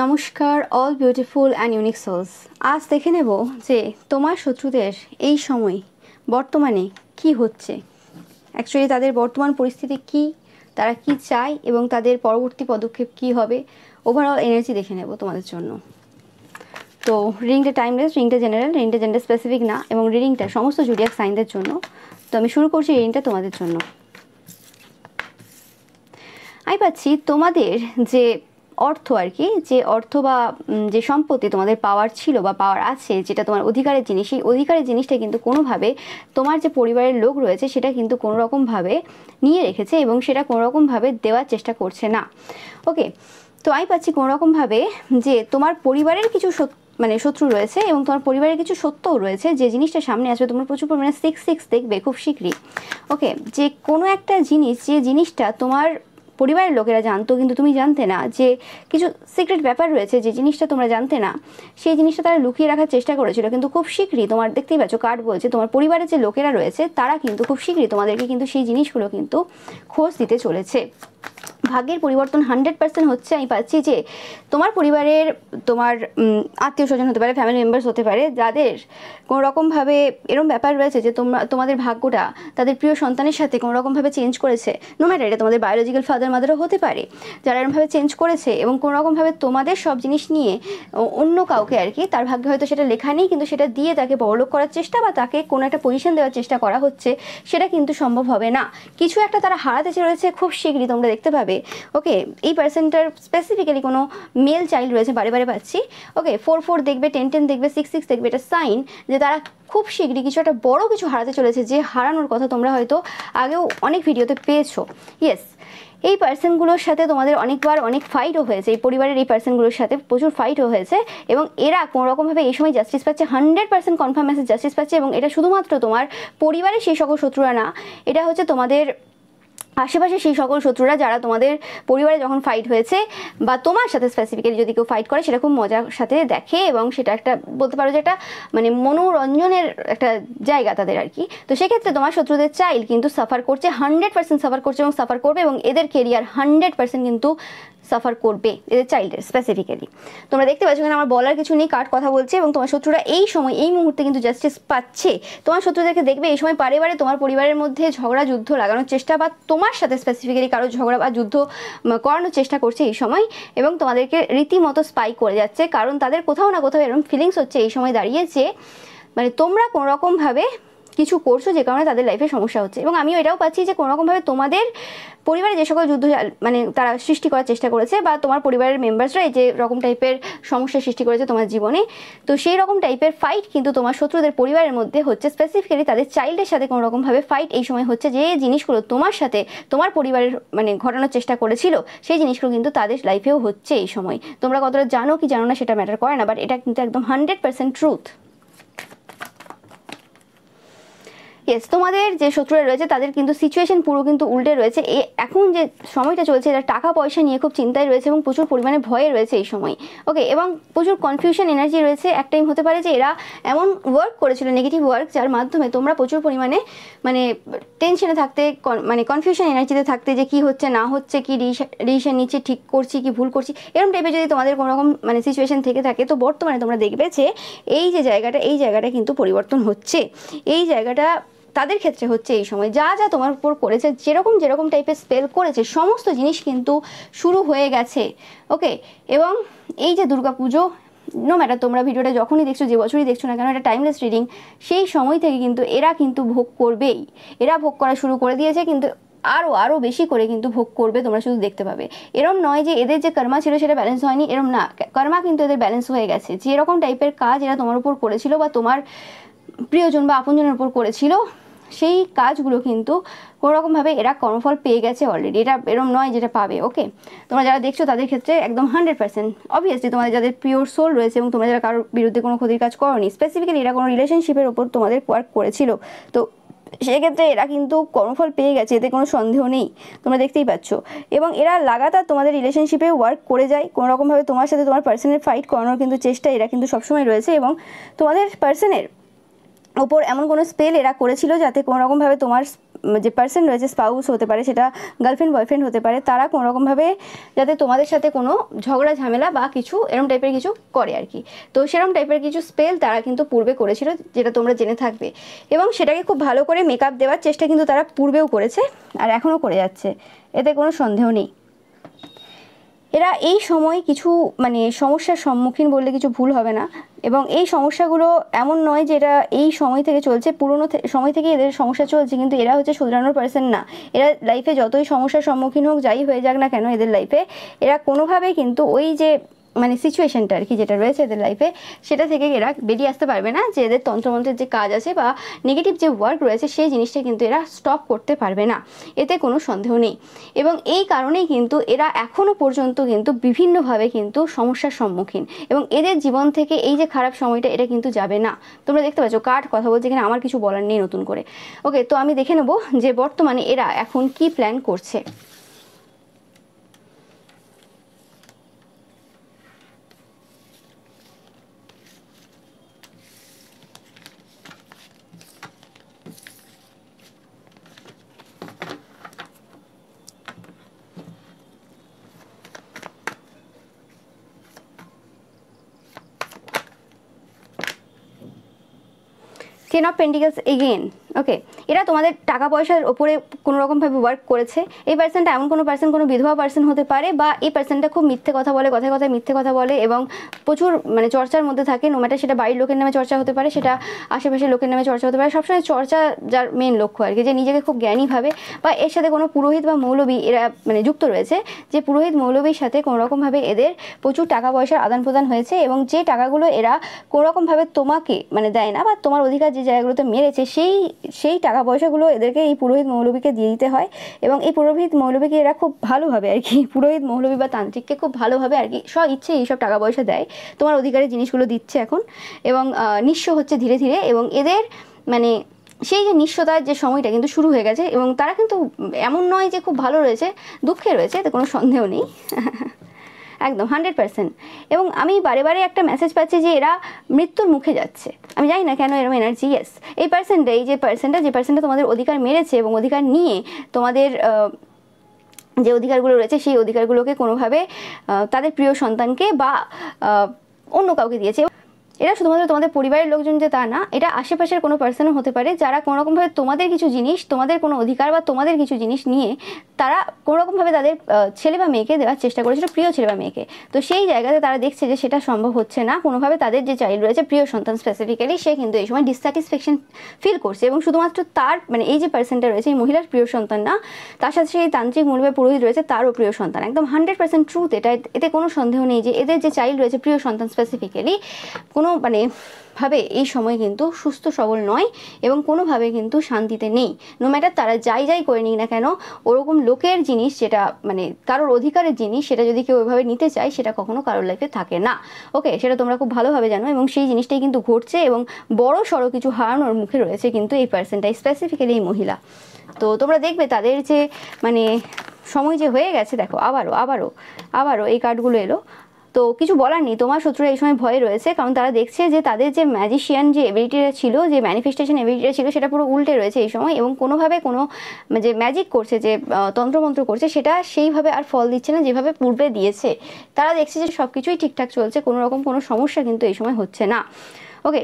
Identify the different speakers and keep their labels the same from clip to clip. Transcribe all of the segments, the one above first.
Speaker 1: নমস্কার all beautiful and unique souls. আজ দেখে নেব যে তোমার শত্রুদের এই সময় বর্তমানে কি হচ্ছে, অ্যাকচুয়ালি তাদের বর্তমান পরিস্থিতি কি, তারা কি চায় এবং তাদের পরবর্তী পদক্ষেপ কি হবে। ওভারঅল এনার্জি দেখে নেব তোমাদের জন্য। তো রিডিংটা টাইমলেস, রিডিংটা জেনারেল, রিডিংটা জেন্ডার স্পেসিফিক না এবং রিডিংটা সমস্ত জুডিয়াক সাইনদের জন্য। তো আমি শুরু করছি রিডিংটা তোমাদের জন্য। আমি পাচ্ছি তোমাদের যে অর্থ আর কি, যে অর্থ বা যে সম্পত্তি তোমাদের পাওয়ার ছিল বা পাওয়ার আছে, যেটা তোমার অধিকারের জিনিস, সেই অধিকারের জিনিসটা কিন্তু কোনোভাবে তোমার যে পরিবারের লোক রয়েছে সেটা কিন্তু কোনো রকমভাবে নিয়ে রেখেছে এবং সেটা কোনো রকমভাবে দেওয়ার চেষ্টা করছে না। ওকে, তো আমি পাচ্ছি কোনো রকমভাবে যে তোমার পরিবারের কিছু শত্রু রয়েছে এবং তোমার পরিবারের কিছু সত্যও রয়েছে, যে জিনিসটা সামনে আসবে। তোমরা প্রচুর পরিমাণে 6 দেখবে খুব শীঘ্রই। ওকে, যে কোনো একটা জিনিস, যে জিনিসটা তোমার পরিবারের লোকেরা জানতো কিন্তু তুমি জানতে না, যে কিছু সিক্রেট ব্যাপার রয়েছে যে জিনিসটা তোমরা জানতে না, সেই জিনিসটা তারা লুকিয়ে রাখার চেষ্টা করেছিল। কিন্তু খুব শীঘ্রই তোমার দেখতেই পাচ্ছ কার্ড বলছে তোমার পরিবারের যে লোকেরা রয়েছে তারা কিন্তু খুব শীঘ্রই তোমাদেরকে কিন্তু সেই জিনিসগুলো কিন্তু খোঁজ দিতে চলেছে। ভাগ্যের পরিবর্তন 100% হচ্ছে। আমি পাচ্ছি যে তোমার পরিবারের, তোমার আত্মীয় স্বজন হতে পারে, ফ্যামিলি মেম্বার্স হতে পারে, যাদের কোনো রকমভাবে এরকম ব্যাপার রয়েছে যে তোমাদের ভাগ্যটা তাদের প্রিয় সন্তানের সাথে কোনো রকমভাবে চেঞ্জ করেছে। নো ম্যাটার এটা তোমাদের বায়োলজিক্যাল ফাদার মাদারও হতে পারে, যারা এরকমভাবে চেঞ্জ করেছে এবং কোনো রকমভাবে তোমাদের সব জিনিস নিয়ে অন্য কাউকে আর কি, তার ভাগ্যে হয়তো সেটা লেখা নেই কিন্তু সেটা দিয়ে তাকে বড়লোক করার চেষ্টা বা তাকে কোনো একটা পজিশন দেওয়ার চেষ্টা করা হচ্ছে, সেটা কিন্তু সম্ভব হবে না। কিছু একটা তারা হারাতে চলেছে খুব শীঘ্রই, তোমরা দেখতে পাবে। ওকে, এই পার্সনটার স্পেসিফিক্যালি কোনো মেল চাইল্ড রয়েছে, বারে বারে পাচ্ছি। ওকে, 4 দেখবে, 10 দেখবে, 6 দেখবে, এটা সাইন যে তারা খুব শীঘ্রই কিছু একটা বড় কিছু হারাতে চলেছে, যে হারানোর কথা তোমরা হয়তো আগেও অনেক ভিডিওতে পেয়েছো। ইয়েস, এই পার্সনগুলোর সাথে তোমাদের অনেকবার অনেক ফাইটও হয়েছে, এই পরিবারের এই পার্সনগুলোর সাথে প্রচুর ফাইটও হয়েছে এবং এরা কোনো রকমভাবে এই সময় জাস্টিস পাচ্ছে, 100% কনফার্ম মেসেজ জাস্টিস পাচ্ছে। এবং এটা শুধুমাত্র তোমার পরিবারের সেই সকল শত্রুরা না, এটা হচ্ছে তোমাদের আশেপাশে সেই সকল শত্রুরা যারা তোমাদের পরিবারে যখন ফাইট হয়েছে বা তোমার সাথে স্পেসিফিক্যালি যদি কেউ ফাইট করে সেটা খুব মজার সাথে দেখে এবং সেটা একটা বলতে পারো যে একটা মনোরঞ্জনের একটা জায়গা তাদের আর কি। তো সেক্ষেত্রে তোমার শত্রুদের চাইল্ড কিন্তু সাফার করছে, 100% সাফার করছে এবং সাফার করবে এবং এদের কেরিয়ার 100% কিন্তু সাফার করবে, এদের চাইল্ডের স্পেসিফিক্যালি। তোমরা দেখতে পাচ্ছ এখানে আমার বলার কিছু নেই, কার্ড কথা বলছে এবং তোমার শত্রুরা এই সময় এই মুহূর্তে কিন্তু জাস্টিস পাচ্ছে। তোমার শত্রুদেরকে দেখবে এই সময় বারে বারে তোমার পরিবারের মধ্যে ঝগড়া যুদ্ধ লাগানোর চেষ্টা বা তোমার সাথে স্পেসিফিক্যালি কারো ঝগড়া বা যুদ্ধ করানোর চেষ্টা করছে এই সময় এবং তোমাদেরকে রীতিমতো স্পাই করে যাচ্ছে, কারণ তাদের কোথাও না কোথাও এরকম ফিলিংস হচ্ছে এই সময় দাঁড়িয়ে যে তোমরা কোনো রকমভাবে কিছু করছো যে কারণে তাদের লাইফে সমস্যা হচ্ছে। এবং আমিও এটাও পাচ্ছি যে কোনো রকমভাবে তোমাদের পরিবারে যে সকল যুদ্ধ তারা সৃষ্টি করার চেষ্টা করেছে বা তোমার পরিবারের মেম্বার্সরা এই যে রকম টাইপের সমস্যা সৃষ্টি করেছে তোমার জীবনে, তো সেই রকম টাইপের ফাইট কিন্তু তোমার শত্রুদের পরিবারের মধ্যে হচ্ছে। স্পেসিফিক্যালি তাদের চাইল্ডের সাথে কোনো রকমভাবে ফাইট এই সময় হচ্ছে, যে জিনিসগুলো তোমার সাথে তোমার পরিবারের ঘটানোর চেষ্টা করেছিল সেই জিনিসগুলো কিন্তু তাদের লাইফেও হচ্ছে এই সময়। তোমরা কতটা জানো কি জানো না সেটা ম্যাটার করে না, বাট এটা কিন্তু একদম 100% ট্রুথ। ইয়েস, তোমাদের যে শত্রুরা রয়েছে তাদের কিন্তু সিচুয়েশন পুরো কিন্তু উল্টে রয়েছে। এখন যে সময়টা চলছে এরা টাকা পয়সা নিয়ে খুব চিন্তায় রয়েছে এবং প্রচুর পরিমাণে ভয়ে রয়েছে এই সময়। ওকে, এবং প্রচুর কনফিউশন এনার্জি রয়েছে। এক টাইম হতে পারে যে এরা এমন ওয়ার্ক করেছিল, নেগেটিভ ওয়ার্ক, যার মাধ্যমে তোমরা প্রচুর পরিমাণে টেনশনে থাকতে, কনফিউশন এনার্জিতে থাকতে, যে কি হচ্ছে না হচ্ছে, কি ডিসিশন নিচ্ছে, ঠিক করছি কি ভুল করছি, এরকম টাইপের যদি তোমাদের কোনো রকম সিচুয়েশন থেকে থাকে, তো বর্তমানে তোমরা দেখবে যে এই যে জায়গাটা, এই জায়গাটা কিন্তু পরিবর্তন হচ্ছে। এই জায়গাটা তাদের ক্ষেত্রে হচ্ছে এই সময় যা যা তোমার উপর করেছে, যেরকম টাইপের স্পেল করেছে, সমস্ত জিনিস কিন্তু শুরু হয়ে গেছে। ওকে, এবং এই যে দুর্গাপুজো, নো ম্যাটার তোমরা ভিডিওটা যখনই দেখছো, যে বছরই দেখছো না কেন, এটা টাইমলেস রিডিং, সেই সময় থেকে কিন্তু এরা কিন্তু ভোগ করবেই। এরা ভোগ করা শুরু করে দিয়েছে, কিন্তু আরও বেশি করে কিন্তু ভোগ করবে, তোমরা শুধু দেখতে পাবে। এরম নয় যে এদের যে কর্মা ছিল সেটা ব্যালেন্স হয়নি, এরম না, কর্মা কিন্তু এদের ব্যালেন্স হয়ে গেছে। যেরকম টাইপের কাজ এরা তোমার উপর করেছিল বা তোমার প্রিয়জন বা আপনজনের উপর করেছিল, সেই কাজগুলো কিন্তু কোনোরকমভাবে এরা কর্মফল পেয়ে গেছে অলরেডি। এটা এরম নয় যেটা পাবে। ওকে, তোমরা যারা দেখছো তাদের ক্ষেত্রে একদম 100%। অবভিয়াসলি তোমাদের যাদের পিওর সোল রয়েছে এবং তোমরা যারা কারোর বিরুদ্ধে কোনো ক্ষতির কাজ করোনি, স্পেসিফিক্যালি এরা কোনো রিলেশনশিপের ওপর তোমাদের ওয়ার্ক করেছিল, তো সেক্ষেত্রে এরা কিন্তু কর্মফল পেয়ে গেছে, এতে কোনো সন্দেহ নেই, তোমরা দেখতেই পাচ্ছ। এবং এরা লাগাতার তোমাদের রিলেশনশিপে ওয়ার্ক করে যায়, কোনো রকমভাবে তোমার সাথে তোমার পার্সনের ফাইট করানোর কিন্তু চেষ্টা এরা কিন্তু সবসময় রয়েছে। এবং তোমাদের পার্সনের ওপর এমন কোনো স্পেল এরা করেছিল যাতে কোনো রকমভাবে তোমার যে পার্সন রয়েছে, স্পাউস হতে পারে, সেটা গার্লফ্রেন্ড বয়ফ্রেন্ড হতে পারে, তারা কোনো রকমভাবে যাতে তোমাদের সাথে কোনো ঝগড়া ঝামেলা বা কিছু এরকম টাইপের কিছু করে আর কি। তো সেরকম টাইপের কিছু স্পেল তারা কিন্তু পূর্বে করেছিল, যেটা তোমরা জেনে থাকবে, এবং সেটাকে খুব ভালো করে মেকআপ দেওয়ার চেষ্টা কিন্তু তারা পূর্বেও করেছে আর এখনও করে যাচ্ছে, এতে কোনো সন্দেহ নেই। এরা এই সময় কিছু মানে সমস্যার সম্মুখীন বললে কিছু ভুল হবে না, এবং এই সমস্যাগুলো এমন নয় যে এটা এই সময় থেকে চলছে, পুরনো সময় থেকে এদের সমস্যা চলছে, কিন্তু এরা হচ্ছে শুধরানোর পার্সন না। এরা লাইফে যতই সমস্যার সম্মুখীন হোক, যাই হয়ে যাক না কেন এদের লাইফে, এরা কোনোভাবেই কিন্তু ওই যে মানে সিচুয়েশনটা আর কি যেটা রয়েছে এদের লাইফে, সেটা থেকে এরা বেরিয়ে আসতে পারবে না। যে এদের তন্ত্রমন্ত্রের যে কাজ আছে বা নেগেটিভ যে ওয়ার্ক রয়েছে, সেই জিনিসটা কিন্তু এরা স্টপ করতে পারবে না, এতে কোনো সন্দেহ নেই। এবং এই কারণেই কিন্তু এরা এখনও পর্যন্ত কিন্তু বিভিন্নভাবে কিন্তু সমস্যার সম্মুখীন, এবং এদের জীবন থেকে এই যে খারাপ সময়টা এটা কিন্তু যাবে না। তোমরা দেখতে পাচ্ছ কার্ড কথা বলছে, এখানে আমার কিছু বলার নেই নতুন করে। ওকে, তো আমি দেখে নেব যে বর্তমানে এরা এখন কি প্ল্যান করছে। Ten of pentacles again. Okay, এরা তোমাদের টাকা পয়সার ওপরে কোনো রকমভাবে ওয়ার্ক করেছে। এই পার্সনটা এমন কোনো পার্সন, কোনো বিধবা পার্সন হতে পারে, বা এই পার্সনটা খুব মিথ্যে কথা বলে, কথায় কথায় মিথ্যে কথা বলে এবং প্রচুর মানে চর্চার মধ্যে থাকে। নো ম্যাটার সেটা বাড়ির লোকের নামে চর্চা হতে পারে, সেটা আশেপাশের লোকের নামে চর্চা হতে পারে, সবসময় চর্চা যার মেন লক্ষ্য আর কি, যে নিজেকে খুব জ্ঞানী ভাবে, বা এর সাথে কোনো পুরোহিত বা মৌলবী এরা মানে যুক্ত রয়েছে, যে পুরোহিত মৌলবীর সাথে কোনো রকমভাবে এদের প্রচুর টাকা পয়সার আদান প্রদান হয়েছে, এবং যে টাকাগুলো এরা কোনো রকমভাবে তোমাকে মানে দেয় না, বা তোমার অধিকার যে জায়গাগুলোতে মেরেছে সেই টাকা পয়সাগুলো এদেরকে এই পুরোহিত মৌলবীকে দিয়ে দিতে হয়। এবং এই পুরোহিত মৌলবীকে এরা খুব ভালোভাবে আর কি, পুরোহিত মৌলবী বা তান্ত্রিককে খুব ভালোভাবে আর কি স্ব ইচ্ছে এইসব টাকা পয়সা দেয়, তোমার অধিকারের জিনিসগুলো দিচ্ছে এখন, এবং নিঃস্ব হচ্ছে ধীরে ধীরে। এবং এদের মানে সেই যে নিঃস্বতার যে সময়টা কিন্তু শুরু হয়ে গেছে, এবং তারা কিন্তু এমন নয় যে খুব ভালো রয়েছে, দুঃখে রয়েছে, এতে কোনো সন্দেহ নেই। একদম 100%। এবং আমি বারে বারে একটা মেসেজ পাচ্ছি যে এরা মৃত্যুর মুখে যাচ্ছে, আমি জানি না কেন এরকম এনার্জি। ইয়েস, এই পার্সনটা, এই যে পার্সনটা তোমাদের অধিকার মেরেছে এবং অধিকার নিয়ে তোমাদের যে অধিকারগুলো রয়েছে সেই অধিকারগুলোকে কোনোভাবে তাদের প্রিয় সন্তানকে বা অন্য কাউকে দিয়েছে। এটা শুধুমাত্র তোমাদের পরিবারের লোকজন যে তা না, এটা আশেপাশের কোনো পার্সনও হতে পারে, যারা কোনো রকমভাবে তোমাদের কিছু জিনিস, তোমাদের কোনো অধিকার বা তোমাদের কিছু জিনিস নিয়ে তারা কোনো রকমভাবে তাদের ছেলে বা মেয়েকে দেওয়ার চেষ্টা করেছিল, প্রিয় ছেলে বা মেয়েকে। তো সেই জায়গাতে তারা দেখছে যে সেটা সম্ভব হচ্ছে না কোনোভাবে। তাদের যে চাইল্ড রয়েছে, প্রিয় সন্তান স্পেসিফিক্যালি, সে কিন্তু এই সময় ডিসস্যাটিসফ্যাকশন ফিল করছে। এবং শুধুমাত্র তার মানে এই যে পার্সনটা রয়েছে, এই মহিলার প্রিয় সন্তান না, তার সাথে সেই তান্ত্রিক মূলবে পুরোহিত রয়েছে, তারও প্রিয় সন্তান। একদম 100% ট্রুথ এটা, এতে কোনো সন্দেহ নেই যে এদের যে চাইল্ড রয়েছে, প্রিয় সন্তান স্পেসিফিক্যালি, কোনো মানে ভাবে এই সময় কিন্তু সুস্থ সবল নয়, এবং কোনোভাবে কিন্তু শান্তিতে নেই। নো ম্যাটার তারা যাই করে নিক না কেন, ওরকম লোকের জিনিস যেটা মানে কারোর অধিকারের জিনিস, সেটা যদি কেউ ওইভাবে নিতে চায়, সেটা কখনো কারোর লাইফে থাকে না। ওকে, সেটা তোমরা খুব ভালোভাবে জানো, এবং সেই জিনিসটাই কিন্তু ঘটছে, এবং বড় সড়ো কিছু হারানোর মুখে রয়েছে কিন্তু এই পার্সনটাই, স্পেসিফিক্যালি এই মহিলা। তো তোমরা দেখবে তাদের যে মানে সময় যে হয়ে গেছে, দেখো আবারও এই কার্ডগুলো এলো। তো কিছু বলার নেই, তোমার শত্রুরা এই সময় ভয়ে রয়েছে, কারণ তারা দেখছে যে তাদের যে ম্যাজিশিয়ান যে এবিলিটিটা ছিল, যে ম্যানিফেস্টেশন এবিলিটিটা ছিল, সেটা পুরো উল্টে রয়েছে এই সময়, এবং কোনোভাবে কোনো যে ম্যাজিক করছে, যে তন্ত্রমন্ত্র করছে, সেটা সেইভাবে আর ফল দিচ্ছে না যেভাবে পূর্বে দিয়েছে। তারা দেখছে যে সব কিছুই ঠিকঠাক চলছে, কোনো রকম কোনো সমস্যা কিন্তু এই সময় হচ্ছে না। ওকে,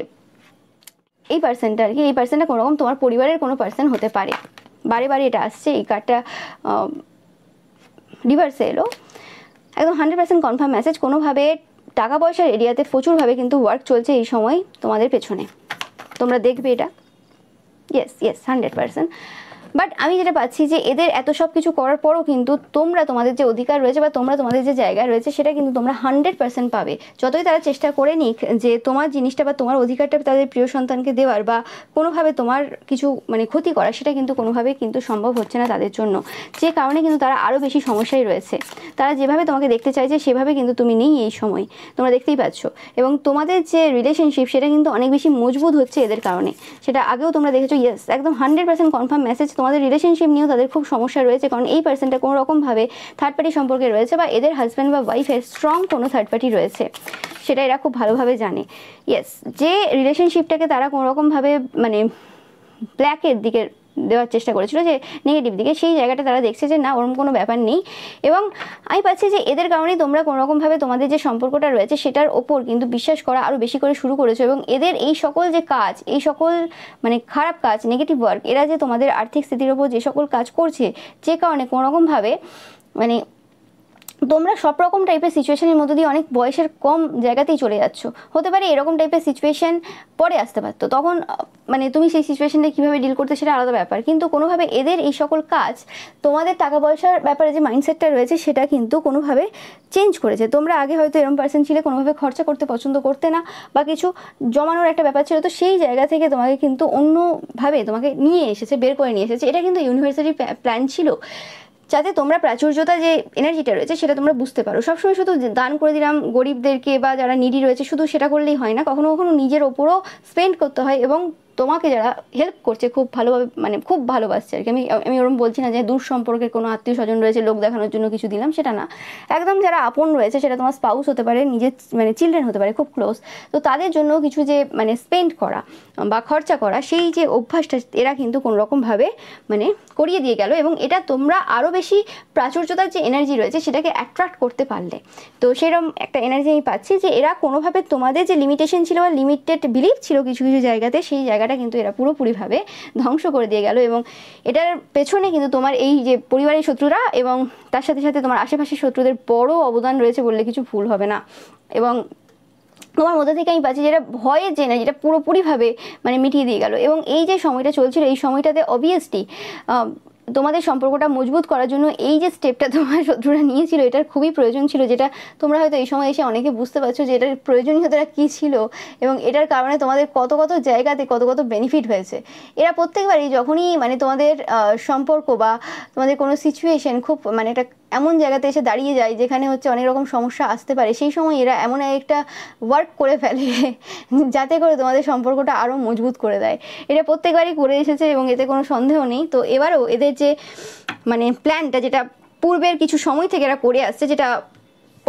Speaker 1: এই পার্সনটা আর কি, এই পার্সনটা কোনো রকম তোমার পরিবারের কোনো পার্সন হতে পারে। বারে এটা আসছে, এই কার্ডটা রিভার্সে এলো। একদম 100% কনফার্ম মেসেজ, কোনোভাবে টাকা পয়সার এরিয়াতে প্রচুরভাবে কিন্তু ওয়ার্ক চলছে এই সময় তোমাদের পেছনে, তোমরা দেখবে এটা। ইয়েস 100%। বাট আমি যেটা পাচ্ছি যে এদের এত সব কিছু করার পরও কিন্তু তোমরা তোমাদের যে অধিকার রয়েছে বা তোমরা তোমাদের যে জায়গায় রয়েছে, সেটা কিন্তু তোমরা 100% পাবে। যতই তারা চেষ্টা করে নিক যে তোমার জিনিসটা বা তোমার অধিকারটা তাদের প্রিয় সন্তানকে দেওয়ার বা কোনোভাবে তোমার কিছু মানে ক্ষতি করা, সেটা কিন্তু কোনোভাবেই কিন্তু সম্ভব হচ্ছে না তাদের জন্য। যে কারণে কিন্তু তারা আরও বেশি সমস্যায় রয়েছে। তারা যেভাবে তোমাকে দেখতে চাইছে সেভাবে কিন্তু তুমি নেই এই সময়, তোমরা দেখতেই পাচ্ছ। এবং তোমাদের যে রিলেশনশিপ, সেটা কিন্তু অনেক বেশি মজবুত হচ্ছে এদের কারণে, সেটা আগেও তোমরা দেখেছো। ইয়েস, একদম 100% কনফার্ম মেসেজ, তোমাদের রিলেশনশিপ নিয়েও তাদের খুব সমস্যা রয়েছে, কারণ এই পার্সনটা কোনো রকমভাবে থার্ড পার্টি সম্পর্কে রয়েছে, বা এদের হাজব্যান্ড বা ওয়াইফের স্ট্রং কোনো থার্ড পার্টি রয়েছে, সেটা এরা খুব ভালোভাবে জানে। ইয়েস, যে রিলেশনশিপটাকে তারা কোনো রকমভাবে মানে ব্ল্যাকের দিকে দেওয়ার চেষ্টা করেছিল, যে নেগেটিভ দিকে, সেই জায়গাটা তারা দেখছে যে না, ওরকম কোনো ব্যাপার নেই। এবং আমি পাচ্ছি যে এদের কারণেই তোমরা কোনোরকমভাবে তোমাদের যে সম্পর্কটা রয়েছে সেটার ওপর কিন্তু বিশ্বাস করা আরও বেশি করে শুরু করেছো। এবং এদের এই সকল যে কাজ, এই সকল মানে খারাপ কাজ, নেগেটিভ ওয়ার্ক, এরা যে তোমাদের আর্থিক স্থিতির ওপর যে সকল কাজ করছে, যে কারণে কোনোরকমভাবে মানে তোমরা সব রকম টাইপের সিচুয়েশনের মধ্যে দিয়ে অনেক বয়সের কম জায়গাতেই চলে যাচ্ছ। হতে পারে এরকম টাইপের সিচুয়েশন পরে আসতে পারতো, তখন মানে তুমি সেই সিচুয়েশনটা কীভাবে ডিল করতে সেটা আলাদা ব্যাপার, কিন্তু কোনোভাবে এদের এই সকল কাজ তোমাদের টাকা পয়সার ব্যাপারে যে মাইন্ডসেটটা রয়েছে সেটা কিন্তু কোনোভাবে চেঞ্জ করেছে। তোমরা আগে হয়তো এরকম পার্সন ছিলে, কোনোভাবে খরচা করতে পছন্দ করতে না, বা কিছু জমানোর একটা ব্যাপার ছিল, তো সেই জায়গা থেকে তোমাকে কিন্তু অন্যভাবে তোমাকে নিয়ে এসেছে, বের করে নিয়ে এসেছে। এটা কিন্তু ইউনিভার্সালি প্ল্যান ছিল, যাতে তোমরা প্রাচুর্যতা যে এনার্জিটা রয়েছে সেটা তোমরা বুঝতে পারো। সবসময় শুধু দান করে দিলাম গরিবদেরকে বা যারা নিডি রয়েছে শুধু সেটা করলেই হয় না, কখনো কখনো নিজের ওপরও স্পেন্ড করতে হয়। এবং তোমাকে যারা হেল্প করছে খুব ভালোভাবে, মানে খুব ভালোবাসছে আর কি, আমি ওরকম বলছি না যে দূর সম্পর্কের কোনো আত্মীয় স্বজন রয়েছে লোক দেখানোর জন্য কিছু দিলাম, সেটা না। একদম যারা আপন রয়েছে, সেটা তোমার স্পাউস হতে পারে, নিজের মানে চিলড্রেন হতে পারে, খুব ক্লোজ, তো তাদের জন্য কিছু যে মানে স্পেন্ড করা বা খরচা করা, সেই যে অভ্যাসটা এরা কিন্তু কোনোরকমভাবে মানে করিয়ে দিয়ে গেল। এবং এটা তোমরা আরও বেশি প্রাচুর্যতার যে এনার্জি রয়েছে সেটাকে অ্যাট্রাক্ট করতে পারলে। তো সেরকম একটা এনার্জি আমি পাচ্ছি যে এরা কোনোভাবে তোমাদের যে লিমিটেশন ছিল বা লিমিটেড বিলিভ ছিল কিছু কিছু জায়গাতে, সেই জায়গাটা কিন্তু এরা পুরোপুরিভাবে ধ্বংস করে দিয়ে গেল। এবং এটার পেছনে কিন্তু তোমার এই যে পরিবারের শত্রুরা এবং তার সাথে সাথে তোমার আশেপাশের শত্রুদের বড় অবদান রয়েছে বললে কিছু ভুল হবে না। এবং তোমার মধ্যে থেকে আমি পাচ্ছি যেটা ভয়ের যে এনার্জিটা পুরোপুরিভাবে মানে মিটিয়ে দিয়ে গেল। এবং এই যে সময়টা চলছিল, এই সময়টাতে অবভিয়াসলি তোমাদের সম্পর্কটা মজবুত করার জন্য এই যে স্টেপটা তোমার শত্রুরা নিয়েছিল, এটার খুবই প্রয়োজন ছিল, যেটা তোমরা হয়তো এই সময় এসে অনেকে বুঝতে পারছো যে এটার প্রয়োজনীয়তাটা কী ছিল এবং এটার কারণে তোমাদের কত কত জায়গাতে কত কত বেনিফিট হয়েছে। এরা প্রত্যেকবারই যখনই মানে তোমাদের সম্পর্ক বা তোমাদের কোনো সিচুয়েশন খুব মানে একটা এমন জায়গাতে এসে দাঁড়িয়ে যায় যেখানে হচ্ছে অনেক রকম সমস্যা আসতে পারে, সেই সময় এরা এমন একটা ওয়ার্ক করে ফেলে যাতে করে তোমাদের সম্পর্কটা আরও মজবুত করে দেয়। এটা প্রত্যেকবারই করে এসেছে এবং এতে কোনো সন্দেহ নেই। তো এবারও এদের যে মানে প্ল্যানটা, যেটা পূর্বের কিছু সময় থেকে এরা করে আসছে, যেটা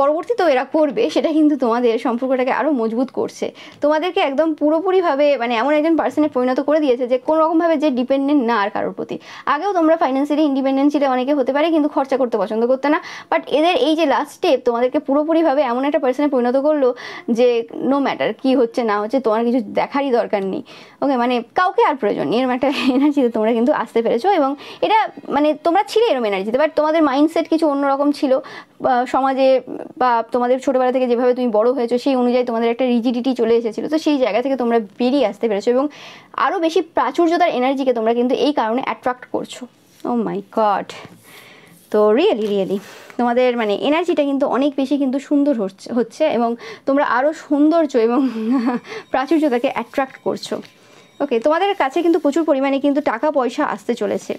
Speaker 1: পরবর্তীতেও এরা করবে, সেটা কিন্তু তোমাদের সম্পর্কটাকে আরও মজবুত করছে। তোমাদেরকে একদম পুরোপুরিভাবে মানে এমন একজন পার্সনে পরিণত করে দিয়েছে যে কোনো রকমভাবে যে ডিপেন্ডেন্ট না আর কারোর প্রতি। আগেও তোমরা ফাইন্যান্সিয়ালি ইন্ডিপেন্ডেন্ট ছিলে, অনেকে হতে পারে কিন্তু খরচা করতে পছন্দ করতে না, বাট এদের এই যে লাস্ট স্টেপ তোমাদেরকে পুরোপুরিভাবে এমন একটা পার্সনে পরিণত করলো যে নো ম্যাটার কী হচ্ছে না হচ্ছে, তোমার কিছু দেখারই দরকার নেই। ওকে, মানে কাউকে আর প্রয়োজন নেই, এরকম একটা এনার্জিতে তোমরা কিন্তু আসতে পেরেছো। এবং এটা মানে তোমরা ছিলে এরকম এনার্জিতে, বাট তোমাদের মাইন্ডসেট কিছু অন্যরকম ছিল, সমাজে বা তোমাদের ছোটোবেলা থেকে যেভাবে তুমি বড় হয়েছো সেই অনুযায়ী তোমাদের একটা রিজিডিটি চলে এসেছিলো। তো সেই জায়গা থেকে তোমরা বেরিয়ে আসতে পেরেছো এবং আরও বেশি প্রাচুর্যতার এনার্জিকে তোমরা কিন্তু এই কারণে অ্যাট্রাক্ট করছো। ও মাই গড! তো রিয়েলি তোমাদের মানে এনার্জিটা কিন্তু অনেক বেশি কিন্তু সুন্দর হচ্ছে এবং তোমরা আরও সৌন্দর্য এবং প্রাচুর্যতাকে অ্যাট্রাক্ট করছো। ওকে, তোমাদের কাছে কিন্তু প্রচুর পরিমাণে কিন্তু টাকা পয়সা আসতে চলেছে।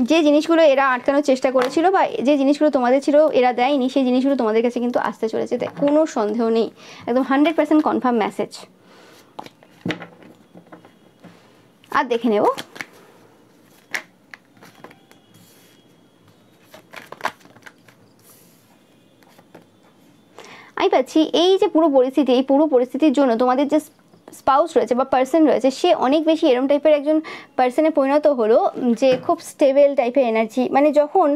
Speaker 1: যে জিনিসগুলো এরা আটকানোর চেষ্টা করেছিল বা যে জিনিসগুলো তোমাদের ছিল এরা দেয়নি, সেই জিনিসগুলো তোমাদের কাছে কিন্তু আসতে চলেছে, তাই কোনো সন্দেহ নেই, একদম 100% কনফার্ম মেসেজ। আর দেখে নেব আমি পাচ্ছি এই যে পুরো পরিস্থিতি, এই পুরো পরিস্থিতির জন্য তোমাদের যে স্পাউস রয়েছে বা পার্সন রয়েছে, সে অনেক বেশি এরম টাইপের একজন পার্সনে পরিণত হলো যে খুব স্টেবল টাইপের এনার্জি। মানে যখন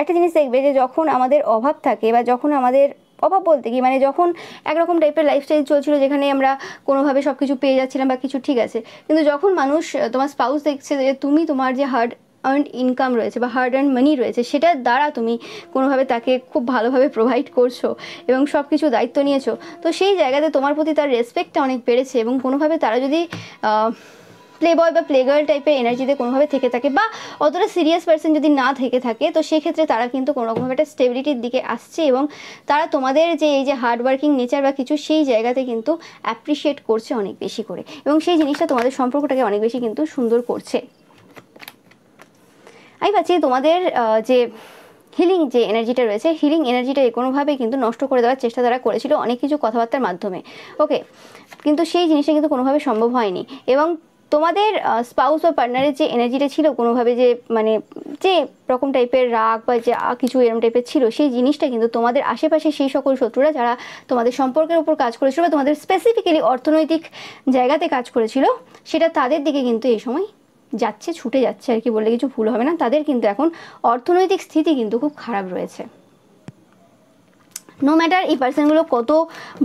Speaker 1: একটা জিনিস দেখবে যে যখন আমাদের অভাব থাকে বা যখন আমাদের অভাব বলতে কি মানে যখন একরকম টাইপের লাইফস্টাইল চলছিল যেখানে আমরা কোনোভাবে সব কিছু পেয়ে যাচ্ছিলাম বা কিছু ঠিক আছে, কিন্তু যখন মানুষ তোমার স্পাউস দেখছে যে তুমি তোমার যে হার্ড আর্নড ইনকাম রয়েছে বা হার্ড আর্ন মানি রয়েছে সেটার দ্বারা তুমি কোনোভাবে তাকে খুব ভালোভাবে প্রোভাইড করছো এবং সব কিছু দায়িত্ব নিয়েছো, তো সেই জায়গাতে তোমার প্রতি তার রেসপেক্টটা অনেক বেড়েছে। এবং কোনোভাবে তারা যদি প্লে বয় বা প্লে গার্ল টাইপের এনার্জিতে কোনোভাবে থেকে থাকে বা অতটা সিরিয়াস পার্সন যদি না থেকে থাকে, তো সেক্ষেত্রে তারা কিন্তু কোনোরকমভাবে একটা স্টেবিলিটির দিকে আসছে এবং তারা তোমাদের যে এই যে হার্ডওয়ার্কিং নেচার বা কিছু সেই জায়গাতে কিন্তু অ্যাপ্রিসিয়েট করছে অনেক বেশি করে এবং সেই জিনিসটা তোমাদের সম্পর্কটাকে অনেক বেশি কিন্তু সুন্দর করছে। আমি পাচ্ছি তোমাদের যে হিলিং যে এনার্জিটা রয়েছে, হিলিং এনার্জিটা কোনোভাবে কিন্তু নষ্ট করে দেওয়ার চেষ্টা তারা করেছিল অনেক কিছু কথাবার্তার মাধ্যমে। ওকে, কিন্তু সেই জিনিসটা কিন্তু কোনোভাবে সম্ভব হয়নি এবং তোমাদের স্পাউস বা পার্টনারের যে এনার্জিটা ছিল কোনোভাবে যে মানে যে রকম টাইপের রাগ বা যে কিছু এরকম টাইপের ছিল, সেই জিনিসটা কিন্তু তোমাদের আশেপাশে সেই সকল শত্রুরা যারা তোমাদের সম্পর্কের উপর কাজ করেছিল বা তোমাদের স্পেসিফিক্যালি অর্থনৈতিক জায়গাতে কাজ করেছিল, সেটা তাদের দিকে কিন্তু এই সময় যাচ্ছে, ছুটে যাচ্ছে আর কি বললে কিছু ভুল হবে না। তাদের কিন্তু এখন অর্থনৈতিক স্থিতি কিন্তু খুব খারাপ রয়েছে। নো ম্যাটার এই পার্সনগুলো কত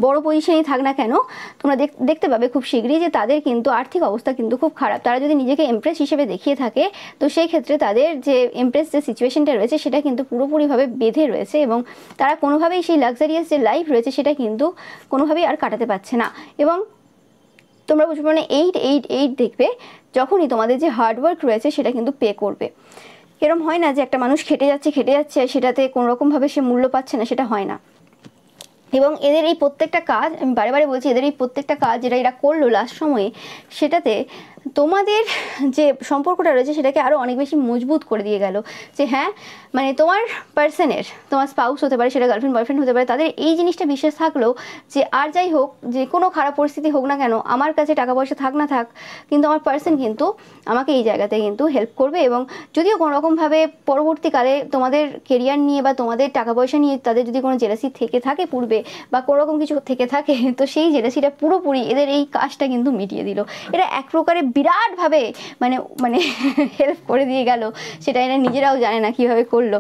Speaker 1: বড় পজিশনেই থাক না কেন, তোমরা দেখতে পাবে খুব শীঘ্রই যে তাদের কিন্তু আর্থিক অবস্থা কিন্তু খুব খারাপ। তারা যদি নিজেকে এমপ্রেস হিসেবে দেখিয়ে থাকে, তো সেই ক্ষেত্রে তাদের যে এমপ্রেস যে সিচুয়েশনটা রয়েছে সেটা কিন্তু পুরোপুরিভাবে বেঁধে রয়েছে, এবং তারা কোনোভাবেই সেই লাক্সারিয়াস যে লাইফ রয়েছে সেটা কিন্তু কোনোভাবেই আর কাটাতে পারছে না। এবং তোমরা বুঝবে মানে 8 দেখবে, যখনই তোমাদের যে হার্ডওয়ার্ক রয়েছে সেটা কিন্তু পে করবে। এরকম হয় না যে একটা মানুষ খেটে যাচ্ছে সেটাতে কোনোরকমভাবে সে মূল্য পাচ্ছে না, সেটা হয় না। এবং এদের এই প্রত্যেকটা কাজ, আমি বারে বারে বলছি, এদের এই প্রত্যেকটা কাজ যেটা এরা করলো লাস্ট সময়ে, সেটাতে তোমাদের যে সম্পর্কটা রয়েছে সেটাকে আরও অনেক বেশি মজবুত করে দিয়ে গেল। যে হ্যাঁ, মানে তোমার পার্সনের, তোমার স্পাউস হতে পারে, সেটা গার্লফ্রেন্ড বয়ফ্রেন্ড হতে পারে, তাদের এই জিনিসটা বিশ্বাস থাকলেও যে আর যাই হোক, যে কোনো খারাপ পরিস্থিতি হোক না কেন, আমার কাছে টাকা পয়সা থাক না থাক, কিন্তু আমার পার্সন কিন্তু আমাকে এই জায়গাতে কিন্তু হেল্প করবে। এবং যদিও কোনোরকমভাবে পরবর্তীকালে তোমাদের কেরিয়ার নিয়ে বা তোমাদের টাকা পয়সা নিয়ে তাদের যদি কোনো জেলাসি থেকে থাকে পূর্বে, বা কোনোরকম কিছু থেকে থাকে, তো সেই জেলাসিটা পুরোপুরি এদের এই কাজটা কিন্তু মিটিয়ে দিল। এরা এক প্রকারে বিরাটভাবে মানে হেল্প করে দিয়ে গেল, সেটা এরা নিজেরাও জানে না কীভাবে করলো।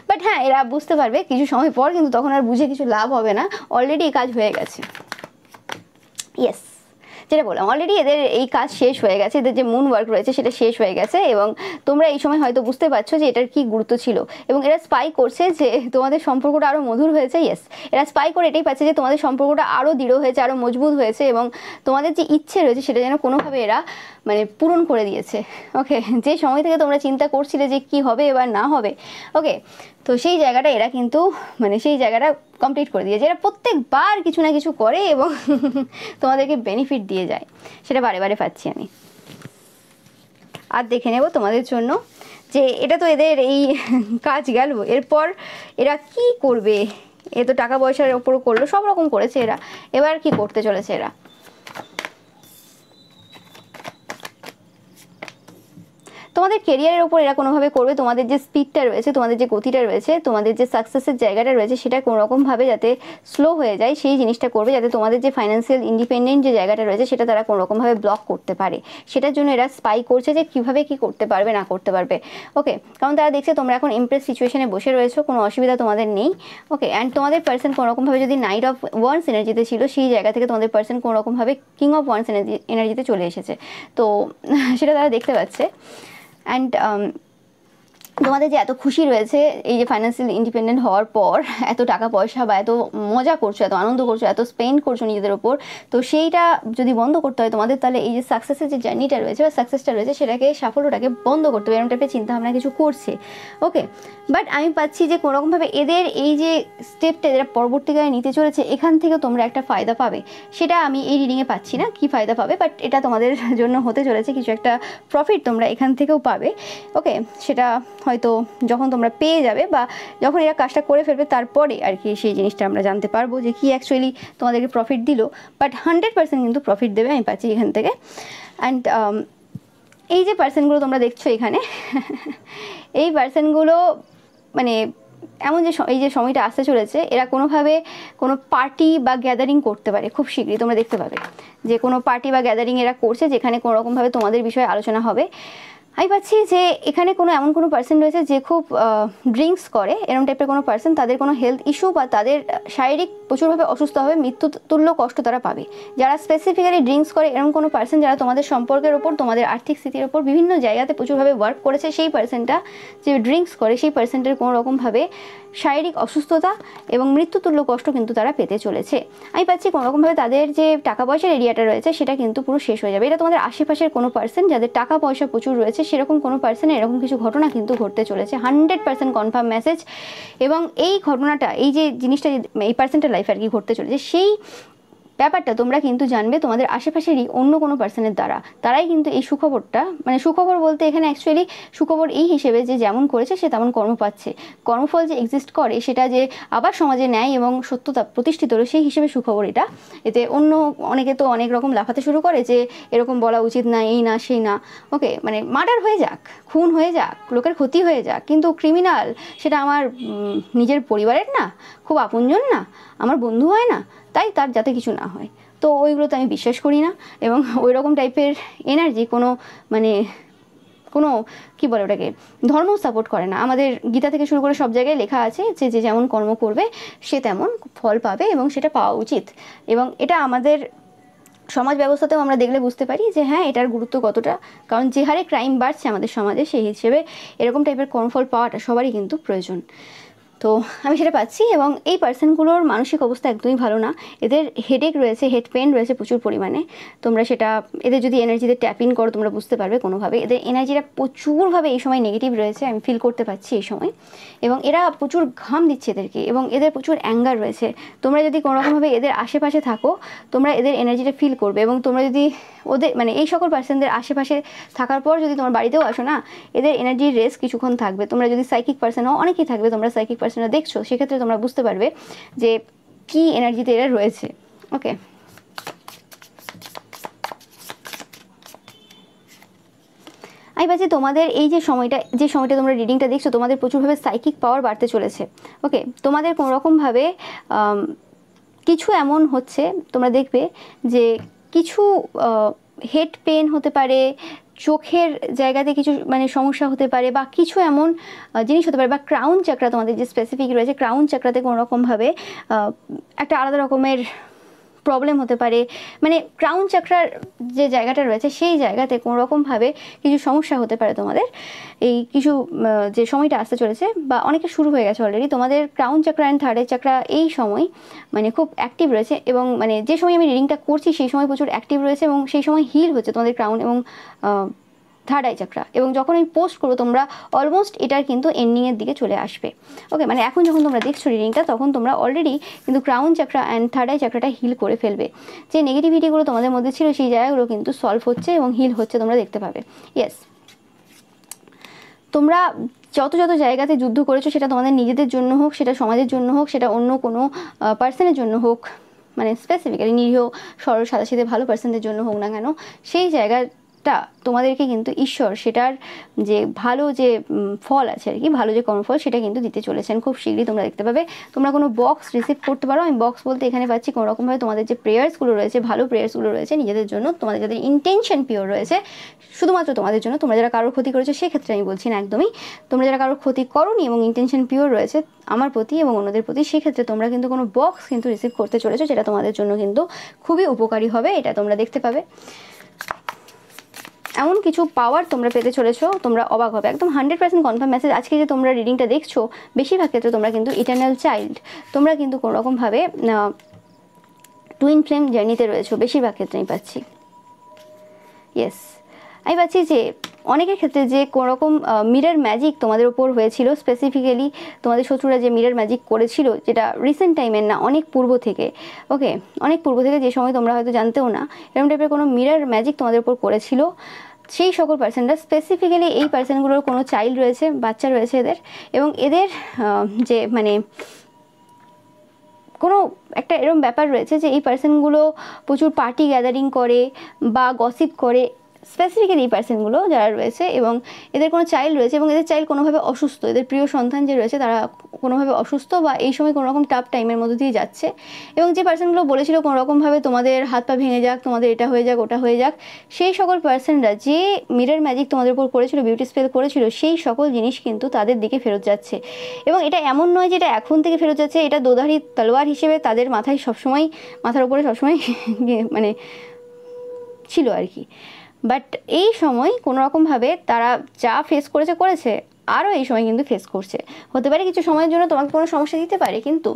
Speaker 1: বাট হ্যাঁ, এরা বুঝতে পারবে কিছু সময় পর, কিন্তু তখন আর বুঝে কিছু লাভ হবে না, অলরেডি এই কাজ হয়ে গেছে। ইয়েস, যেটা বললাম, অলরেডি এদের এই কাজ শেষ হয়ে গেছে, এদের যে মুন ওয়ার্ক রয়েছে সেটা শেষ হয়ে গেছে। এবং তোমরা এই সময় হয়তো বুঝতে পারছো যে এটার কি গুরুত্ব ছিল। এবং এরা স্পাই করছে যে তোমাদের সম্পর্কটা আরও মধুর হয়েছে। ইয়েস, এরা স্পাই করে এটাই পাচ্ছে যে তোমাদের সম্পর্কটা আরও দৃঢ় হয়েছে, আরও মজবুত হয়েছে, এবং তোমাদের যে ইচ্ছে রয়েছে সেটা যেন কোনোভাবে এরা মানে পূরণ করে দিয়েছে। ওকে, যে সময় থেকে তোমরা চিন্তা করছিলে যে কি হবে এবার না হবে, ওকে, তো সেই জায়গাটা এরা কিন্তু মানে সেই জায়গাটা কমপ্লিট করে দিয়েছে। এরা প্রত্যেকবার কিছু না কিছু করে এবং তোমাদেরকে বেনিফিট দিয়ে যায়, সেটা বারে বারে পাচ্ছি আমি। আর দেখে নেব তোমাদের জন্য যে এটা তো এদের এই কাজ গেল, এরপর এরা কি করবে। এ তো টাকা পয়সার ওপর করলো, সব রকম করেছে এরা, এবার কি করতে চলেছে এরা। তোমাদের কেরিয়ারের ওপর এরা কোনোভাবে করবে, তোমাদের যে স্পিডটা রয়েছে, তোমাদের যে গতিটা রয়েছে, তোমাদের যে সাকসেসের জায়গাটা রয়েছে, সেটা কোনোরকমভাবে যাতে স্লো হয়ে যায় সেই জিনিসটা করবে, যাতে তোমাদের যে ফাইন্যান্সিয়াল ইন্ডিপেন্ডেন্ট যে জায়গাটা রয়েছে সেটা তারা কোনোরকমভাবে ব্লক করতে পারে। সেটার জন্য এরা স্পাই করছে যে কীভাবে কি করতে পারবে না করতে পারবে। ওকে, কারণ তারা দেখছে তোমরা এখন ইমপ্রেস সিচুয়েশনে বসে রয়েছো, কোনো অসুবিধা তোমাদের নেই। ওকে, অ্যান্ড তোমাদের পার্সন কোনোরকমভাবে যদি নাইট অফ ওয়ান্স এনার্জিতে ছিল, সেই জায়গা থেকে তোমাদের পার্সন কোনোরকমভাবে কিং অফ ওয়ান্স এনার্জিতে চলে এসেছে, তো সেটা তারা দেখতে পাচ্ছে। অ্যান্ড তোমাদের যে এত খুশি রয়েছে এই যে ফাইন্যান্সিয়াল ইন্ডিপেন্ডেন্ট হওয়ার পর, এত টাকা পয়সা বা এত মজা করছো, এত আনন্দ করছো, এত স্পেন্ড করছো নিজেদের ওপর, তো সেইটা যদি বন্ধ করতে হয় তোমাদের, তাহলে এই যে সাকসেসের যে জার্নিটা রয়েছে বা সাকসেসটা রয়েছে সেটাকে, সাফল্যটাকে বন্ধ করতে হবে, এরকম টাইপের চিন্তাভাবনা কিছু করছে। ওকে, বাট আমি পাচ্ছি যে কোনোরকমভাবে এদের এই যে স্টেপটা এরা পরবর্তীকালে নিতে চলেছে, এখান থেকে তোমরা একটা ফায়দা পাবে। সেটা আমি এই রিডিংয়ে পাচ্ছি না কি ফায়দা পাবে, বাট এটা তোমাদের জন্য হতে চলেছে, কিছু একটা প্রফিট তোমরা এখান থেকেও পাবে। ওকে, সেটা হয়তো যখন তোমরা পেয়ে যাবে বা যখন এরা কাজটা করে ফেলবে তারপরে আর কি সেই জিনিসটা আমরা জানতে পারবো যে কি অ্যাকচুয়ালি তোমাদেরকে প্রফিট দিল। বাট 100% কিন্তু প্রফিট দেবে আমি পাচ্ছি এখান থেকে। অ্যান্ড এই যে পার্সনগুলো তোমরা দেখছো এখানে এই পার্সনগুলো মানে এমন যে এই যে সময়টা আসতে চলেছে, এরা কোনোভাবে কোনো পার্টি বা গ্যাদারিং করতে পারে খুব শীঘ্রই। তোমরা দেখতে পাবে যে কোনো পার্টি বা গ্যাদারিং এরা করছে, যেখানে কোনোরকমভাবে তোমাদের বিষয়ে আলোচনা হবে। আমি পাচ্ছি যে এখানে কোনো এমন কোনো পার্সন রয়েছে যে খুব ড্রিঙ্কস করে, এরকম টাইপের কোনো পার্সন, তাদের কোনো হেলথ ইস্যু বা তাদের শারীরিক প্রচুরভাবে অসুস্থ হবে, মৃত্যুতুল্য কষ্ট তারা পাবে। যারা স্পেসিফিক্যালি ড্রিঙ্কস করে এরকম কোনো পার্সন, যারা তোমাদের সম্পর্কের ওপর, তোমাদের আর্থিক স্থিতির ওপর বিভিন্ন জায়গাতে প্রচুরভাবে ওয়ার্ক করেছে, সেই পার্সনটা যে ড্রিঙ্কস করে সেই পার্সনটার কোনো রকমভাবে শারীরিক অসুস্থতা এবং মৃত্যুতুল্য কষ্ট কিন্তু তারা পেতে চলেছে। আমি পাচ্ছি কোনোরকমভাবে তাদের যে টাকা পয়সার এরিয়াটা রয়েছে সেটা কিন্তু পুরো শেষ হয়ে যাবে। এটা তোমাদের আশেপাশের কোনো পার্সন যাদের টাকা পয়সা প্রচুর রয়েছে, সেরকম কোনো পার্সনের এরকম কিছু ঘটনা কিন্তু ঘটতে চলেছে, 100% কনফার্ম মেসেজ। এবং এই ঘটনাটা, এই যে জিনিসটা এই পার্সনটার লাইফে আর কি ঘটতে চলেছে, সেই ব্যাপারটা তোমরা কিন্তু জানবে তোমাদের আশেপাশেরই অন্য কোনো পার্সনের দ্বারা। তারাই কিন্তু এই সুখবরটা, মানে সুখবর বলতে এখানে অ্যাকচুয়ালি সুখবর এই হিসেবে যে যেমন করেছে সে তেমন কর্ম পাচ্ছে, কর্মফল যে এক্সিস্ট করে সেটা যে আবার সমাজে ন্যায় এবং সত্যতা প্রতিষ্ঠিত হলো, সেই হিসেবে সুখবর এটা। এতে অন্য অনেকে তো অনেক রকম লাফাতে শুরু করে যে এরকম বলা উচিত না, এই না সেই না। ওকে, মানে মার্ডার হয়ে যাক, খুন হয়ে যাক, লোকের ক্ষতি হয়ে যাক, কিন্তু ক্রিমিনাল সেটা আমার নিজের পরিবারের না, খুব আপনজন না, আমার বন্ধু হয় না, তাই তার যাতে কিছু না হয়, তো ওইগুলোতে আমি বিশ্বাস করি না। এবং ওই রকম টাইপের এনার্জি কোনো মানে কোনো কি বলে ওটাকে ধর্ম সাপোর্ট করে না। আমাদের গীতা থেকে শুরু করে সব জায়গায় লেখা আছে যে যে যেমন কর্ম করবে সে তেমন ফল পাবে এবং সেটা পাওয়া উচিত। এবং এটা আমাদের সমাজ ব্যবস্থাতেও আমরা দেখলে বুঝতে পারি যে হ্যাঁ এটার গুরুত্ব কতটা, কারণ যে হারে ক্রাইম বাড়ছে আমাদের সমাজে সেই হিসেবে এরকম টাইপের কর্মফল পাওয়াটা সবারই কিন্তু প্রয়োজন। তো আমি সেটা পাচ্ছি। এবং এই পার্সনগুলোর মানসিক অবস্থা একদমই ভালো না, এদের হেডেক রয়েছে, হেড পেন রয়েছে প্রচুর পরিমাণে। তোমরা সেটা এদের যদি এনার্জিতে ট্যাপ ইন করো তোমরা বুঝতে পারবে কোনোভাবে এদের এনার্জিটা প্রচুরভাবে এই সময় নেগেটিভ রয়েছে, আমি ফিল করতে পারছি এই সময়। এবং এরা প্রচুর ঘাম দিচ্ছে এদেরকে এবং এদের প্রচুর অ্যাঙ্গার রয়েছে। তোমরা যদি কোনোরকমভাবে এদের আশেপাশে থাকো তোমরা এদের এনার্জিটা ফিল করবে। এবং তোমরা যদি ওদের মানে এই সকল পার্সনদের আশেপাশে থাকার পর যদি তোমার বাড়িতেও আসো না, এদের এনার্জির রেস কিছুক্ষণ থাকবে। তোমরা যদি সাইকিক পার্সন হও, অনেকেই থাকবে, তোমরা সাইকিক পার্সনরা দেখছো, সেক্ষেত্রে তোমরা বুঝতে পারবে যে কি এনার্জিতে এরা রয়েছে। ওকে, আমি ভাবছি তোমাদের এই যে সময়টা তোমরা রিডিংটা দেখছো, তোমাদের প্রচুরভাবে সাইকিক পাওয়ার বাড়তে চলেছে। ওকে, তোমাদের কোনোরকমভাবে কিছু এমন হচ্ছে তোমরা দেখবে যে কিছু হেড পেন হতে পারে, চোখের জায়গাতে কিছু মানে সমস্যা হতে পারে, বা কিছু এমন জিনিস হতে পারে, বা ক্রাউন চাকরা তোমাদের যে স্পেসিফিক রয়েছে ক্রাউন চাকরাতে কোনোরকমভাবে একটা আলাদা রকমের প্রবলেম হতে পারে। মানে ক্রাউন চাকরার যে জায়গাটা রয়েছে সেই জায়গাতে কোনোরকমভাবে কিছু সমস্যা হতে পারে তোমাদের এই কিছু যে সময়টা আসতে চলেছে, বা অনেকে শুরু হয়ে গেছে অলরেডি। তোমাদের crown chakra and third eye chakra এই সময় মানে খুব অ্যাক্টিভ রয়েছে। এবং মানে যে সময় আমি রিডিংটা করছি সেই সময় প্রচুর অ্যাক্টিভ রয়েছে এবং সেই সময় হিল হচ্ছে তোমাদের ক্রাউন এবং থার্ড আই চাকরা। এবং যখন আমি পোস্ট করবো তোমরা অলমোস্ট এটার কিন্তু এন্ডিংয়ের দিকে চলে আসবে। ওকে, মানে এখন যখন তোমরা দেখছো রিডিংটা তখন তোমরা অলরেডি কিন্তু crown chakra and third eye চাকরাটা হিল করে ফেলবে। যে নেগেটিভিটিগুলো তোমাদের মধ্যে ছিল সেই জায়গাগুলো কিন্তু সলভ হচ্ছে এবং হিল হচ্ছে, তোমরা দেখতে পাবে। ইয়েস, তোমরা যত জায়গাতে যুদ্ধ করেছো, সেটা তোমাদের নিজেদের জন্য হোক, সেটা সমাজের জন্য হোক, সেটা অন্য কোনো পার্সনের জন্য হোক, মানে স্পেসিফিক্যালি নিরীহ সরল সাদাসিধে ভালো পার্সনদের জন্য হোক না কেন, সেই জায়গাটা তোমাদেরকে কিন্তু ঈশ্বর সেটার যে ভালো যে ফল আছে আর কি, ভালো যে কর্মফল সেটা কিন্তু দিতে চলেছেন খুব শীঘ্রই। তোমরা দেখতে পাবে তোমরা কোনো বক্স রিসিভ করতে পারো। আমি বক্স বলতে এখানে পাচ্ছি কোনোরকমভাবে তোমাদের যে প্রেয়ার্সগুলো রয়েছে, ভালো প্রেয়ার্সগুলো রয়েছে নিজেদের জন্য, তোমাদের যাদের ইন্টেনশন পিওর রয়েছে শুধুমাত্র তোমাদের জন্য, তোমরা যারা কারোর ক্ষতি করেছো সেক্ষেত্রে আমি বলছি না একদমই, তোমরা যারা কারোর ক্ষতি করোনি এবং ইন্টেনশন পিওর রয়েছে আমার প্রতি এবং অন্যদের প্রতি, সেক্ষেত্রে তোমরা কিন্তু কোনো বক্স কিন্তু রিসিভ করতে চলেছো, যেটা তোমাদের জন্য কিন্তু খুবই উপকারী হবে, এটা তোমরা দেখতে পাবে। এমন কিছু পাওয়ার তোমরা পেতে চলেছো, তোমরা অবাক হবে, একদম 100% কনফার্ম মেসেজ। আজকে যে তোমরা রিডিংটা দেখছো বেশিরভাগ ক্ষেত্রে তোমরা কিন্তু ইটারনাল চাইল্ড, তোমরা কিন্তু কোনোরকমভাবে টুইন ফ্লেম জার্নিতে রয়েছো বেশিরভাগ ক্ষেত্রে আমি পাচ্ছি। ইয়েস, আমি পাচ্ছি যে অনেকের ক্ষেত্রে যে কোনোরকম মিরর ম্যাজিক তোমাদের ওপর হয়েছিল, স্পেসিফিক্যালি তোমাদের শত্রুরা যে মিরর ম্যাজিক করেছিল, যেটা রিসেন্ট টাইমের না, অনেক পূর্ব থেকে। ওকে, অনেক পূর্ব থেকে, যে সময় তোমরা হয়তো জানতেও না, এরকম টাইপের কোনো মিরর ম্যাজিক তোমাদের ওপর করেছিল সেই সকল পার্সনরা, স্পেসিফিক্যালি এই পার্সনগুলোর কোনো চাইল্ড রয়েছে, বাচ্চা রয়েছে এদের, এবং এদের যে মানে কোনো একটা এরকম ব্যাপার রয়েছে যে এই পার্সনগুলো প্রচুর পার্টি গ্যাদারিং করে বা গসিপ করে, স্পেসিফিক্যালি এই পার্সনগুলো যারা রয়েছে, এবং এদের কোনো চাইল্ড রয়েছে এবং এদের চাইল্ড কোনোভাবে অসুস্থ, এদের প্রিয় সন্তান যে রয়েছে তারা কোনোভাবে অসুস্থ বা এই সময় কোনোরকম টাফ টাইমের মধ্যে দিয়ে যাচ্ছে। এবং যে পার্সনগুলো বলেছিল কোনোরকমভাবে তোমাদের হাত পা ভেঙে যাক, তোমাদের এটা হয়ে যাক ওটা হয়ে যাক, সেই সকল পার্সনরা যে মিরর ম্যাজিক তোমাদের উপর করেছিল, বিউটি স্পেল করেছিল, সেই সকল জিনিস কিন্তু তাদের দিকে ফেরত যাচ্ছে। এবং এটা এমন নয় যে এটা এখন থেকে ফেরত যাচ্ছে, এটা দোধারি তলোয়ার হিসেবে তাদের মাথায় সবসময়, মাথার উপরে সবসময় মানে ছিল আর কি। বাট এই সময় কোনোরকমভাবে তারা যা ফেস করেছে আরও এই সময় কিন্তু ফেস করছে। হতে পারে কিছু সময়ের জন্য তোমাকে কোনো সমস্যা দিতে পারে, কিন্তু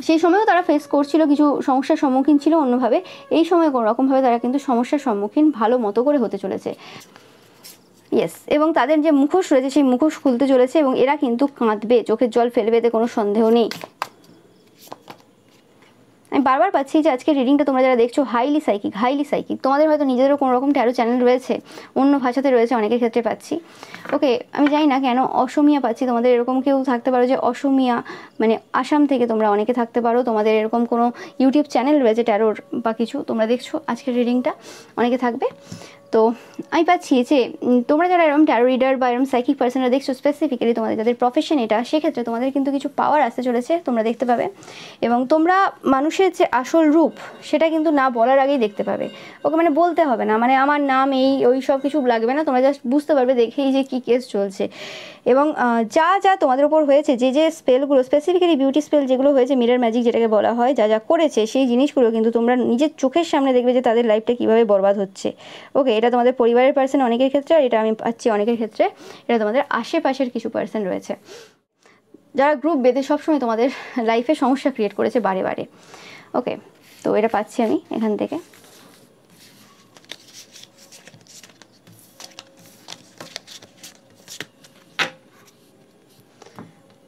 Speaker 1: সেই সময়ও তারা ফেস করছিল, কিছু সমস্যার সম্মুখীন ছিল অন্যভাবে, এই সময় কোনোরকমভাবে তারা কিন্তু সমস্যার সম্মুখীন ভালো মতো করে হতে চলেছে। ইয়েস, এবং তাদের যে মুখোশ রয়েছে সেই মুখোশ খুলতে চলেছে এবং এরা কিন্তু কাঁদবে, চোখের জল ফেলবে, এতে কোনো সন্দেহ নেই। আমি বারবার পাচ্ছি যে আজকে রিডিংটা তোমরা যারা দেখছো হাইলি সাইকিক, তোমাদের হয়তো নিজেদেরও কোনো রকম ট্যারো চ্যানেল রয়েছে, অন্য ভাষাতে রয়েছে, অনেকের ক্ষেত্রে পাচ্ছি। ওকে, আমি জানি না কেন অসমিয়া পাচ্ছি, তোমাদের এরকম কেউ থাকতে পারো যে অসমিয়া, মানে আসাম থেকে তোমরা অনেকে থাকতে পারো, তোমাদের এরকম কোনো ইউটিউব চ্যানেল রয়েছে ট্যারোর বা কিছু, তোমরা দেখছো আজকের রিডিংটা, অনেকে থাকবে। তো আমি পাচ্ছি যে তোমরা যারা এরকম ট্যারো রিডার বা এরকম সাইকিক পার্সনরা দেখছো, স্পেসিফিক্যালি তোমাদের যাদের প্রফেশন এটা, সেক্ষেত্রে তোমাদের কিন্তু কিছু পাওয়ার আসতে চলেছে, তোমরা দেখতে পাবে। এবং তোমরা মানুষের যে আসল রূপ সেটা কিন্তু না বলার আগেই দেখতে পাবে। ওকে মানে বলতে হবে না, মানে আমার নাম এই ওই সব কিছু লাগবে না, তোমরা জাস্ট বুঝতে পারবে দেখেই যে কী কেস চলছে। এবং যা যা তোমাদের উপর হয়েছে, যে যে স্পেলগুলো স্পেসিফিক্যালি বিউটি স্পেল যেগুলো হয়েছে, মিরর ম্যাজিক যেটাকে বলা হয়, যা যা করেছে সেই জিনিসগুলো কিন্তু তোমরা নিজের চোখের সামনে দেখবে যে তাদের লাইফটা কীভাবে বরবাদ হচ্ছে। ওকে, এটা তোমাদের পরিবারের পার্সন অনেকের ক্ষেত্রে, আর এটা আমি পাচ্ছি অনেকের ক্ষেত্রে এটা তোমাদের আশেপাশের কিছু পার্সন রয়েছে, যারা গ্রুপ বেঁধে সবসময় তোমাদের লাইফে সমস্যা ক্রিয়েট করেছে বারে বারে। ওকে, তো এটা পাচ্ছি আমি এখান থেকে।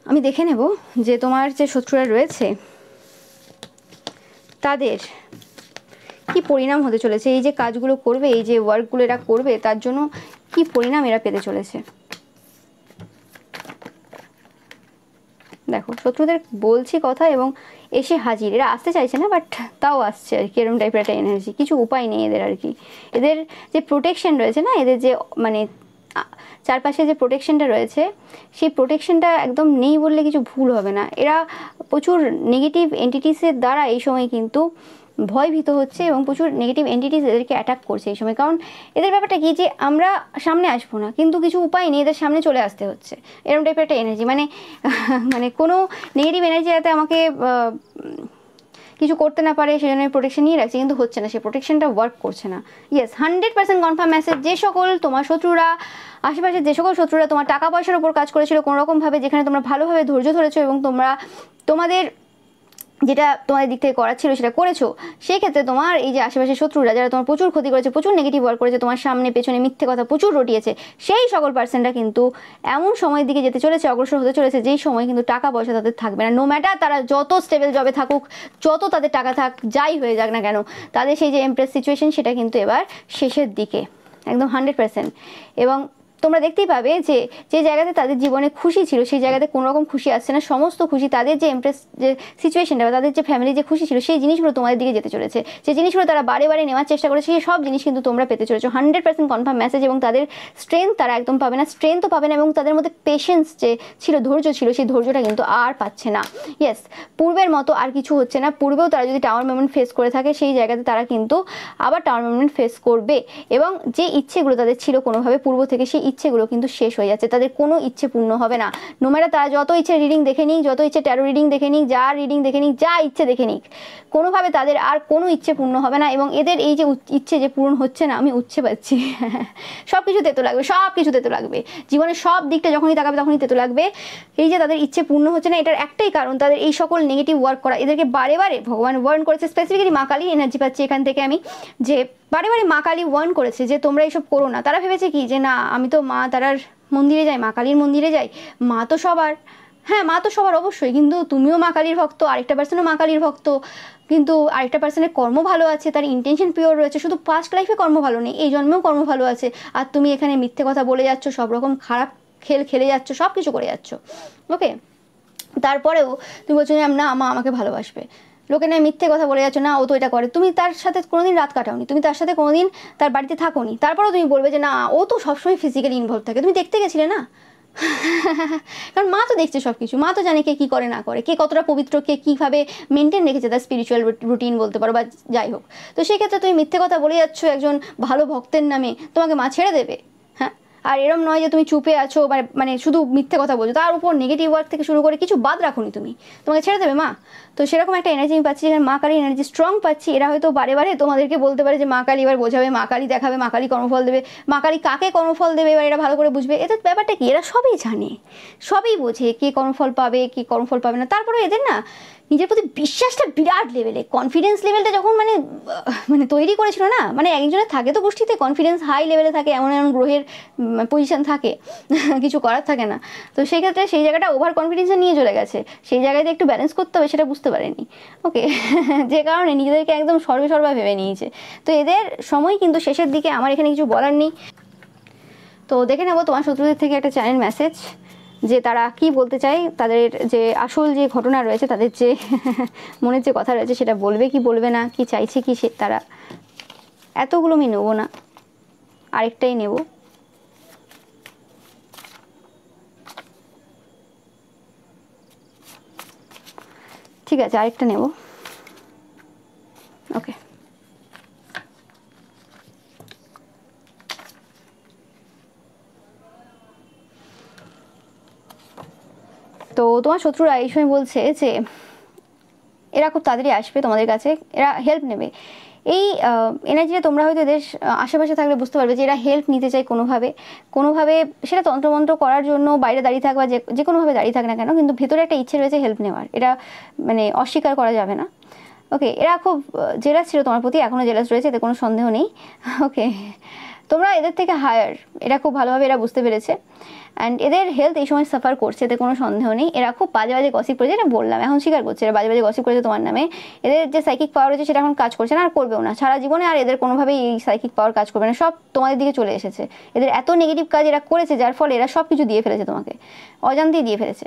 Speaker 1: আমি দেখে নেব যে তোমার যে শত্রুরা রয়েছে তাদের কি পরিণাম হতে চলেছে, এই যে কাজগুলো করবে, এই যে ওয়ার্কগুলো এরা করবে, তার জন্য কি পরিণাম এরা পেতে চলেছে। দেখো, শত্রুদের বলছি কথা এবং এসে হাজির, এরা আসতে চাইছে না বাট তাও আসছে আর কি, এরকম টাইপের একটা এনার্জি। কিছু উপায় নেই এদের আর কি, এদের যে প্রোটেকশন রয়েছে না, এদের যে মানে চারপাশে যে প্রোটেকশনটা রয়েছে, সেই প্রোটেকশনটা একদম নেই বললে কিছু ভুল হবে না। এরা প্রচুর নেগেটিভ এন্টিটিসের দ্বারা এই সময় কিন্তু ভয়ভীত হচ্ছে এবং প্রচুর নেগেটিভ এন্টিটিস এদেরকে অ্যাটাক করছে এই সময়। কারণ এদের ব্যাপারটা কি, যে আমরা সামনে আসবো না কিন্তু কিছু উপায় নেই, এদের সামনে চলে আসতে হচ্ছে, এরকম টাইপের একটা এনার্জি। মানে মানে কোনো নেগেটিভ এনার্জি যাতে আমাকে কিছু করতে না পারে সেজন্য প্রোটেকশন নিয়ে রাখছে, কিন্তু হচ্ছে না, সেই প্রোটেকশনটা ওয়ার্ক করছে না। Yes, 100% confirm message. যে সকল তোমার শত্রুরা, আশেপাশে যে সকল শত্রুরা তোমার টাকা পয়সার উপর কাজ করেছিল কোনোরকমভাবে, যেখানে তোমরা ভালোভাবে ধৈর্য ধরেছো এবং তোমরা তোমাদের যেটা তোমাদের দিক থেকে করার ছিল সেটা করেছো, সেই ক্ষেত্রে তোমার এই যে আশেপাশে শত্রুরা যারা তোমার প্রচুর ক্ষতি করেছে, প্রচুর নেগেটিভ ওয়ার্ক করেছে, তোমার সামনে পেছনে মিথ্যে কথা প্রচুর রটিয়েছে, সেই সকল পার্সনরা কিন্তু এমন সময়ের দিকে যেতে চলেছে, অগ্রসর হতে চলেছে, যেই সময় কিন্তু টাকা পয়সা তাদের থাকবে না। নো ম্যাটার তারা যত স্টেবল জবে থাকুক, যত তাদের টাকা থাক, যাই হয়ে যাক না কেন, তাদের সেই যে এমপ্রেস সিচুয়েশন সেটা কিন্তু এবার শেষের দিকে একদম 100%। এবং তোমরা দেখতেই পাবে যে যে জায়গাতে তাদের জীবনে খুশি ছিল সেই জায়গাতে কোনো রকম খুশি আসছে না। সমস্ত খুশি তাদের যে এমপ্রেস যে সিচুয়েশনটা বা তাদের যে ফ্যামিলি যে খুশি ছিল সেই জিনিসগুলো তোমাদের দিকে যেতে চলেছে। যে জিনিসগুলো তারা বারে বারে নেওয়ার চেষ্টা করেছে সেই সব জিনিস কিন্তু তোমরা পেতে চলেছো 100% কনফার্ম মেসেজ। এবং তাদের স্ট্রেংথ তারা একদম পাবে না, স্ট্রেংথও পাবে না, এবং তাদের মধ্যে পেশেন্স যে ছিল, ধৈর্য ছিল, সেই ধৈর্যটা কিন্তু আর পাচ্ছে না। ইয়েস, পূর্বের মতো আর কিছু হচ্ছে না। পূর্বেও তারা যদি টাওয়ার মুভমেন্ট ফেস করে থাকে, সেই জায়গাতে তারা কিন্তু আবার টাওয়ার মুভমেন্ট ফেস করবে। এবং যে ইচ্ছেগুলো তাদের ছিল কোনোভাবে পূর্ব থেকে, সেই ইচ্ছেগুলো কিন্তু শেষ হয়ে যাচ্ছে, তাদের কোনো ইচ্ছে পূর্ণ হবে না। নো ম্যাটার তারা যত ইচ্ছে রিডিং দেখে নিক, যত ইচ্ছে ট্যারো রিডিং দেখে নিক, যা রিডিং দেখে নিক, যা ইচ্ছে দেখে নিক, কোনোভাবে তাদের আর কোনো ইচ্ছে পূর্ণ হবে না। এবং এদের এই যে ইচ্ছে যে পূরণ হচ্ছে না, আমি উচ্ছে পাচ্ছি সব কিছু তেতো লাগবে, সব কিছু তেতো লাগবে, জীবনের সব দিকটা যখনই তাকাবে তখনই তেতো লাগবে। এই যে তাদের ইচ্ছে পূর্ণ হচ্ছে না, এটার একটাই কারণ তাদের এই সকল নেগেটিভ ওয়ার্ক করা। এদেরকে বারে বারে ভগবান ওয়ার্ন করেছে, স্পেসিফিক্যালি মা কালী এনার্জি পাচ্ছি এখান থেকে আমি, যে বারে বারে মা কালী ওয়ার্ন করেছে যে তোমরা এইসব করো না। তারা ভেবেছে কি যে না, আমি তো মা তারার মন্দিরে যাই, মা কালীর মন্দিরে যাই, মা তো সবার, হ্যাঁ মা তো সবার অবশ্যই, কিন্তু তুমিও মা কালীর ভক্ত, আরেকটা পার্সনও মা কালীর ভক্ত, কিন্তু আরেকটা পার্সনের কর্ম ভালো আছে, তার ইন্টেনশন পিওর রয়েছে, শুধু পাস্ট লাইফে কর্ম ভালো নেই, এই জন্মেও কর্ম ভালো আছে। আর তুমি এখানে মিথ্যে কথা বলে যাচ্ছ, সব রকম খারাপ খেল খেলে যাচ্ছ, সব কিছু করে যাচ্ছ। ওকে, তারপরেও তুমি বলছো যে না মা আমাকে ভালোবাসবে, লোকে নয় মিথ্যে কথা বলে যাচ্ছ, না ও তো এটা করে, তুমি তার সাথে কোনোদিন রাত কাটাওনি, তুমি তার সাথে কোনোদিন তার বাড়িতে থাকোনি, তারপরেও তুমি বলবে যে না ও তো সবসময় ফিজিক্যালি ইনভলভ থাকে, তুমি দেখতে গেছিলে না কারণ মা তো দেখছে সব কিছু, মা তো জানে কে কী করে না করে, কে কতটা পবিত্র, কে কীভাবে মেনটেন রেখেছে তার স্পিরিচুয়াল রুটিন বলতে পারো বা যাই হোক। তো সেক্ষেত্রে তুমি মিথ্যে কথা বলে যাচ্ছ একজন ভালো ভক্তের নামে, তোমাকে মা ছেড়ে দেবে? হ্যাঁ, আর এরম নয় যে তুমি চুপে আছো মানে শুধু মিথ্যে কথা বলছো, তার উপর নেগেটিভ ওয়ার্ক থেকে শুরু করে কিছু বাদ রাখোনি তুমি, তোমাকে ছেড়ে দেবে মা? তো সেরকম একটা এনার্জি আমি পাচ্ছি, যেখানে মা কালীর এনার্জি স্ট্রং পাচ্ছি। এরা হয়তো বারে বারে তোমাদেরকে বলতে পারে যে মা কালী এবার বোঝাবে, মা কালী দেখাবে, মা কালী কর্মফল দেবে, মা কালী কাকে কর্মফল দেবে এবার এরা ভালো করে বুঝবে। এদের ব্যাপারটা কি, এরা সবই জানে, সবই বোঝে কে কর্মফল পাবে, কে কর্মফল পাবে না। তারপরে এদের না নিজের প্রতি বিশ্বাসটা বিরাট লেভেলে, কনফিডেন্স লেভেলটা যখন মানে তৈরি করেছিল না, মানে একজনের থাকে তো গোষ্ঠীতে কনফিডেন্স হাই লেভেলে থাকে, এমন এমন গ্রহের পজিশন থাকে কিছু করার থাকে না। তো সেই ক্ষেত্রে সেই জায়গাটা ওভার কনফিডেন্সে নিয়ে চলে গেছে, সেই জায়গাতে একটু ব্যালেন্স করতে হবে সেটা বুঝতে পারেনি। ওকে যে কারণে নিজেদেরকে একদম সর্বা ভেবে নিয়েছে। তো এদের সময় কিন্তু শেষের দিকে, আমার এখানে কিছু বলার নেই। তো দেখে নেবো তোমার শত্রুদের থেকে একটা চ্যানেল মেসেজ, যে তারা কি বলতে চায়, তাদের যে আসল যে ঘটনা রয়েছে, তাদের যে মনের যে কথা রয়েছে সেটা বলবে কি বলবে না, কি চাইছে কি সে, তারা এতগুলো আমি নেবো না। আরেকটাই নেব। ঠিক আছে, আরেকটা নেব। ওকে, তো তোমার শত্রুরা এই সময় বলছে যে এরা খুব তাড়াতাড়ি আসবে তোমাদের কাছে, এরা হেল্প নেবে। এই এনার্জিটা তোমরা হয়তো এদের আশেপাশে থাকলে বুঝতে পারবে যে এরা হেল্প নিতে চায় কোনোভাবে কোনোভাবে, সেটা তন্ত্রমন্ত্র করার জন্য বাইরে দাঁড়িয়ে থাক বা যে কোনোভাবে দাঁড়িয়ে থাক না কেন, কিন্তু ভেতরে একটা ইচ্ছে রয়েছে হেল্প নেওয়ার, এটা মানে অস্বীকার করা যাবে না। ওকে, এরা খুব জেলাস ছিল তোমার প্রতি, এখনও জেলাস রয়েছে, এতে কোনো সন্দেহ নেই। ওকে, তোমরা এদের থেকে হায়ার, এরা খুব ভালোভাবে এরা বুঝতে পেরেছে। অ্যান্ড এদের হেলথ এই সময় সাফার করছে, এতে কোনো সন্দেহ নেই। এরা খুব বাজে বাজে গসিপ করেছে, এটা বললাম, এখন স্বীকার করছে এরা বাজে বাজে গসিপ করেছে তোমার নামে। এদের যে সাইকিক পাওয়ার রয়েছে সেটা এখন কাজ করছে না, আর করবেও না সারা জীবনে, আর এদের কোনোভাবেই এই সাইকিক পাওয়ার কাজ করবে না, সব তোমাদের দিকে চলে এসেছে। এদের এত নেগেটিভ কাজ এরা করেছে যার ফলে এরা সব কিছু দিয়ে ফেলেছে তোমাকে, অজান্তেই দিয়ে ফেলেছে।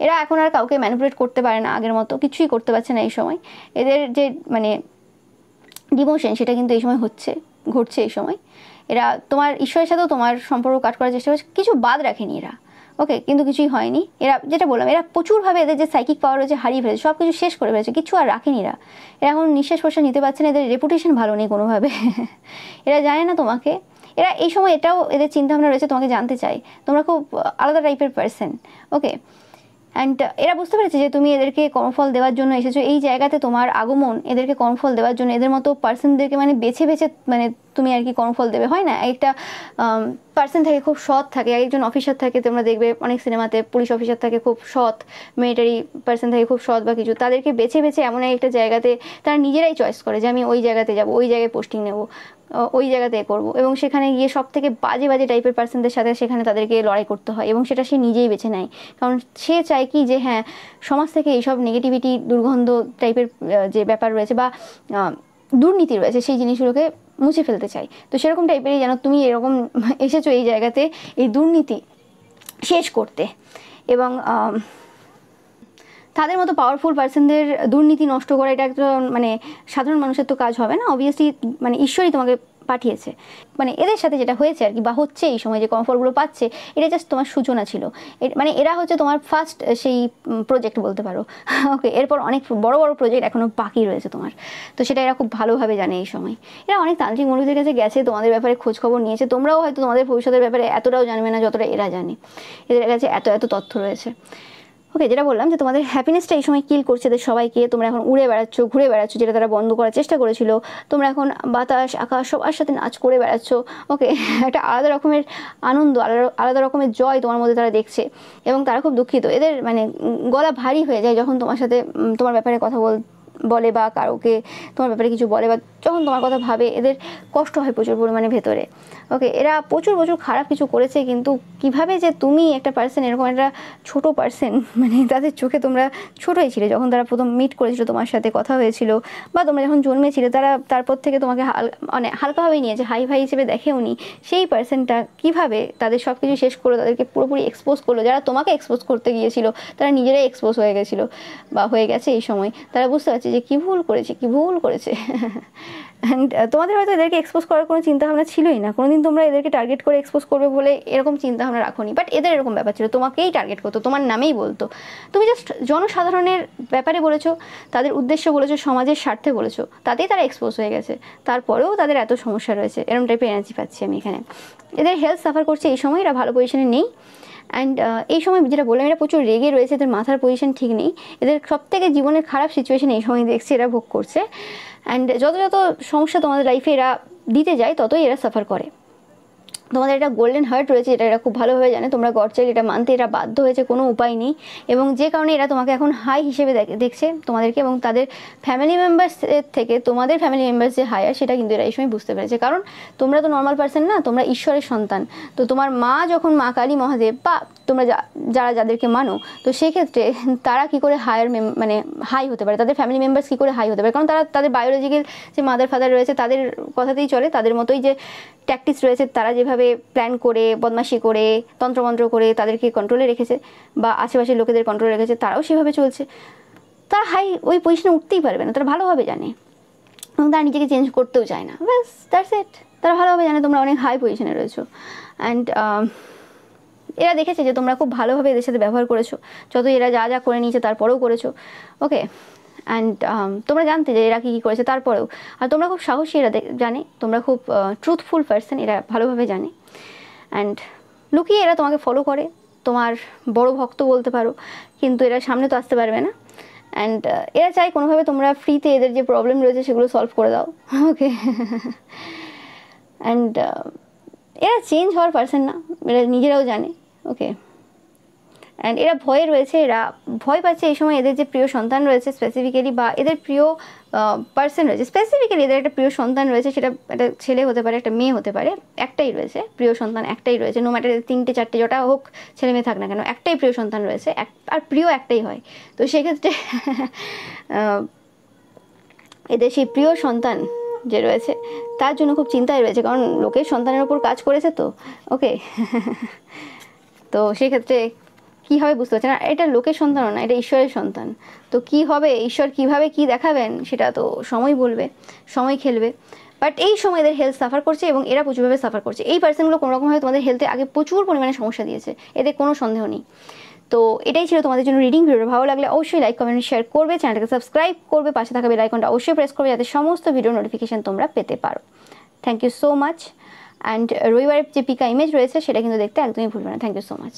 Speaker 1: এরা এখন আর কাউকে ম্যানিপুলেট করতে পারে না, আগের মতো কিছুই করতে পারছে না এই সময়। এদের যে মানে ডিমোশন সেটা কিন্তু এই সময় ঘটছে এই সময়। এরা তোমার ঈশ্বরের সাথেও তোমার সম্পর্ক কাট করার চেষ্টা করছে, কিছু বাদ রাখেনি এরা। ওকে, কিন্তু কিছুই হয়নি। এরা যেটা বললাম, এরা প্রচুরভাবে এদের যে সাইকিক পাওয়ার রয়েছে হারিয়ে ফেলেছে, সব কিছু শেষ করে ফেলেছে, কিছু আর রাখেনি এরা। এরা এখন নিঃশ্বাস প্রশ্বাস নিতে পারছে না, এদের রেপুটেশন ভালো নেই কোনোভাবে। এরা জানে না তোমাকে, এরা এই সময় এটাও এদের চিন্তাভাবনা রয়েছে তোমাকে জানতে চাই, তোমরা খুব আলাদা টাইপের পার্সন। ওকে, অ্যান্ড এরা বুঝতে পেরেছে যে তুমি এদেরকে কর্মফল দেওয়ার জন্য এসেছো, এই জায়গাতে তোমার আগমন এদেরকে কর্মফল দেওয়ার জন্য, এদের মতো পার্সনদেরকে মানে বেছে বেছে মানে তুমি আর কি কর্মফল দেবে। হয় না, একটা পার্সন থাকে খুব সৎ থাকে, একজন অফিসার থাকে, তোমরা দেখবে অনেক সিনেমাতে পুলিশ অফিসার থাকে খুব সৎ, মিলিটারি পার্সন থাকে খুব সৎ বা কিছু, তাদেরকে বেছে বেছে এমন একটা জায়গাতে তারা নিজেরাই চয়েস করে যে আমি ওই জায়গাতে যাব, ওই জায়গায় পোস্টিং নেব, ওই জায়গাতে করব, এবং সেখানে গিয়ে সব থেকে বাজে বাজে টাইপের পার্সনদের সাথে সেখানে তাদেরকে লড়াই করতে হয়, এবং সেটা সে নিজেই বেছে নেয়। কারণ সে চায় কি যে হ্যাঁ, সমাজ থেকে এইসব নেগেটিভিটি দুর্গন্ধ টাইপের যে ব্যাপার রয়েছে বা দুর্নীতি রয়েছে সেই জিনিসগুলোকে মুছে ফেলতে চাই। তো সেরকম টাইপেরই যেন তুমি এরকম এসেছো এই জায়গাতে এই দুর্নীতি শেষ করতে, এবং তাদের মতো পাওয়ারফুল পার্সনদের দুর্নীতি নষ্ট করা এটা একটা মানে সাধারণ মানুষের তো কাজ হবে না, অবভিয়াসলি মানে ঈশ্বরই তোমাকে পাঠিয়েছে। মানে এদের সাথে যেটা হয়েছে আর কি বা হচ্ছে এই সময় যে কমফর্টগুলো পাচ্ছে, এটা জাস্ট তোমার সূচনা ছিল। মানে এরা হচ্ছে তোমার ফার্স্ট সেই প্রজেক্ট বলতে পারো। ওকে, এরপর অনেক বড় বড় প্রজেক্ট এখনও বাকি রয়েছে তোমার, তো সেটা এরা খুব ভালোভাবে জানে এই সময়। এরা অনেক তান্ত্রিক মুরগিদের কাছে গেছে, তোমাদের ব্যাপারে খোঁজ খবর নিয়েছে, তোমরাও হয়তো তোমাদের ভবিষ্যতের ব্যাপারে এতটাও জানবে না যতটা এরা জানে, এদের কাছে এত এত তথ্য রয়েছে। ওকে, যেটা বললাম যে তোমাদের হ্যাপিনেসটা এই সময় কিল করছে এদের সবাইকে, তোমরা এখন উড়ে বেড়াচ্ছ, ঘুরে বেড়াচ্ছ, যেটা তারা বন্ধ করার চেষ্টা করেছিল। তোমরা এখন বাতাস আকাশ সবার সাথে নাচ করে বেড়াচ্ছ। ওকে, একটা আলাদা রকমের আনন্দ, আলাদা রকমের জয় তোমার মধ্যে তারা দেখছে, এবং তারা খুব দুঃখিত। এদের মানে গলা ভারী হয়ে যায় যখন তোমার সাথে তোমার ব্যাপারে কথা বলে বা কারোকে তোমার ব্যাপারে কিছু বলে বা যখন তোমার কথা ভাবে, এদের কষ্ট হয় প্রচুর পরিমাণে ভেতরে। ওকে, এরা প্রচুর খারাপ কিছু করেছে, কিন্তু কিভাবে যে তুমি একটা পার্সন, এরকম একটা ছোট পার্সন, মানে তাদের চোখে তোমরা ছোটোই ছিলে যখন তারা প্রথম মিট করেছিল, তোমার সাথে কথা হয়েছিল বা তোমরা যখন জন্মেছিলে, তারা তারপর থেকে তোমাকে মানে হালকাভাবেই নিয়েছে, হাই ভাই হিসেবে দেখেও নি। সেই পার্সনটা কিভাবে তাদের সব কিছু শেষ করলো, তাদেরকে পুরোপুরি এক্সপোজ করলো। যারা তোমাকে এক্সপোজ করতে গিয়েছিল তারা নিজেরাই এক্সপোজ হয়ে গেছিলো বা হয়ে গেছে এই সময়, তারা বুঝতে পারছে যে কী ভুল করেছে। অ্যান্ড তোমাদের হয়তো এদেরকে এক্সপোজ করার কোনো চিন্তাভাবনা ছিলই না, কোনোদিন তোমরা এদেরকে টার্গেট করে এক্সপোজ করবে বলে এরকম চিন্তাভাবনা রাখোনি। বাট এদের এরকম ব্যাপার ছিল, তোমাকেই টার্গেট করতো, তোমার নামেই বলতো। তুমি জাস্ট জনসাধারণের ব্যাপারে বলেছো, তাদের উদ্দেশ্য বলেছো, সমাজের স্বার্থে বলেছো, তাতেই তারা এক্সপোজ হয়ে গেছে। তারপরেও তাদের এত সমস্যা রয়েছে, এরকম টাইপের এনার্জি পাচ্ছি আমি এখানে। এদের হেলথ সাফার করছে এই সময়, এরা ভালো পজিশনে নেই। অ্যান্ড এই সময় যেটা বললাম, এরা প্রচুর রেগে রয়েছে, এদের মাথার পজিশন ঠিক নেই, এদের সব থেকে জীবনের খারাপ সিচুয়েশন এই সময় দেখছি এরা ভোগ করছে। অ্যান্ড যত সমস্যা তোমাদের লাইফে এরা দিতে যায়, ততই এরা সাফার করে। তোমাদের একটা গোল্ডেন হার্ট রয়েছে, এটা এরা খুব ভালোভাবে জানে, তোমরা গড চাইল্ড এটা মানতে এরা বাধ্য হয়েছে, কোনো উপায় নেই। এবং যে কারণে এরা তোমাকে এখন হাই হিসেবে দেখছে তোমাদেরকে, এবং তাদের ফ্যামিলি মেম্বার্সের থেকে তোমাদের ফ্যামিলি মেম্বার্স যে হায়ার, সেটা কিন্তু এরা এই সময় বুঝতে পেরেছে। কারণ তোমরা তো নর্মাল পার্সন না, তোমরা ঈশ্বরের সন্তান। তো তোমার মা যখন মা কালী মহাদেব বা তোমরা যাদেরকে মানো, তো সেক্ষেত্রে তারা কী করে মানে হাই হতে পারে, তাদের ফ্যামিলি মেম্বার্স কী করে হাই হতে পারে? কারণ তাদের বায়োলজিক্যাল যে মাদার ফাদার রয়েছে তাদের কথাতেই চলে, তাদের মতোই যে ট্যাকটিক্স রয়েছে, তারা যেভাবে প্ল্যান করে, বদমাশি করে, তন্ত্রমন্ত্র করে তাদেরকে কন্ট্রোলে রেখেছে বা আশেপাশের লোকেদের কন্ট্রোলে রেখেছে, তারাও সেভাবে চলছে। তারা হাই ওই পজিশনে উঠতেই পারবে না, তারা ভালোভাবে জানে, এবং তারা নিজেকে চেঞ্জ করতেও চায় না। ব্যাস, দ্যাটস ইট। তারা ভালোভাবে জানে তোমরা অনেক হাই পজিশনে রয়েছো। অ্যান্ড এরা দেখেছে যে তোমরা খুব ভালোভাবে এদের সাথে ব্যবহার করেছো, যত এরা যা যা করে নিয়েছে তারপরেও করেছো। ওকে, অ্যান্ড তোমরা জানতে যে এরা কী কী করেছে তারপরেও। আর তোমরা খুব সাহসী, এরা জানে তোমরা খুব ট্রুথফুল পার্সন, এরা ভালোভাবে জানে। অ্যান্ড লুকিয়ে এরা তোমাকে ফলো করে, তোমার বড় ভক্ত বলতে পারো, কিন্তু এরা সামনে তো আসতে পারবে না। অ্যান্ড এরা চাই কোনোভাবে তোমরা ফ্রিতে এদের যে প্রবলেম রয়েছে সেগুলো সলভ করে দাও। ওকে, অ্যান্ড এরা চেঞ্জ হওয়ার পার্সন না, এরা নিজেরাও জানে। ওকে, অ্যান্ড এরা ভয়ে রয়েছে, এরা ভয় পাচ্ছে এই সময় এদের যে প্রিয় সন্তান রয়েছে স্পেসিফিক্যালি, বা এদের প্রিয় পার্সন রয়েছে স্পেসিফিক্যালি, এদের একটা প্রিয় সন্তান রয়েছে, সেটা একটা ছেলে হতে পারে, একটা মেয়ে হতে পারে, একটাই রয়েছে প্রিয় সন্তান, একটাই রয়েছে। নো ম্যাটার 3টে 4টে জটা হোক, ছেলে মেয়ে থাক না কেন, একটাই প্রিয় সন্তান রয়েছে, আর প্রিয় একটাই হয়। তো সেক্ষেত্রে এদের সেই প্রিয় সন্তান যে রয়েছে তার জন্য খুব চিন্তায় রয়েছে, কারণ লোকের সন্তানের ওপর কাজ করেছে তো। ওকে, তো সেক্ষেত্রে কী হবে বুঝতে পারছে না। এটা লোকের সন্তানও না, এটা ঈশ্বরের সন্তান। তো কি হবে, ঈশ্বর কিভাবে কি দেখাবেন সেটা তো সময় বলবে, সময় খেলবে। বাট এই সময় এদের হেলথ সাফার করছে এবং এরা প্রচুরভাবে সাফার করছে। এই পার্সনগুলো কোনোরকমভাবে তোমাদের হেলথে আগে প্রচুর পরিমাণে সমস্যা দিয়েছে, এতে কোনো সন্দেহ নেই। তো এটাই ছিল তোমাদের জন্য রিডিং। ভিডিওটা ভালো লাগলে অবশ্যই লাইক, কমেন্ট, শেয়ার করবে, চ্যানেলটাকে সাবস্ক্রাইব করবে, পাশে থাকা বেল আইকনটা অবশ্যই প্রেস করবে যাতে সমস্ত ভিডিও নোটিফিকেশান তোমরা পেতে পারো। Thank you so much. And রবিবারের যে পিকা ইমেজ রয়েছে সেটা কিন্তু দেখতে একদমই ভুলবে না। Thank you so much.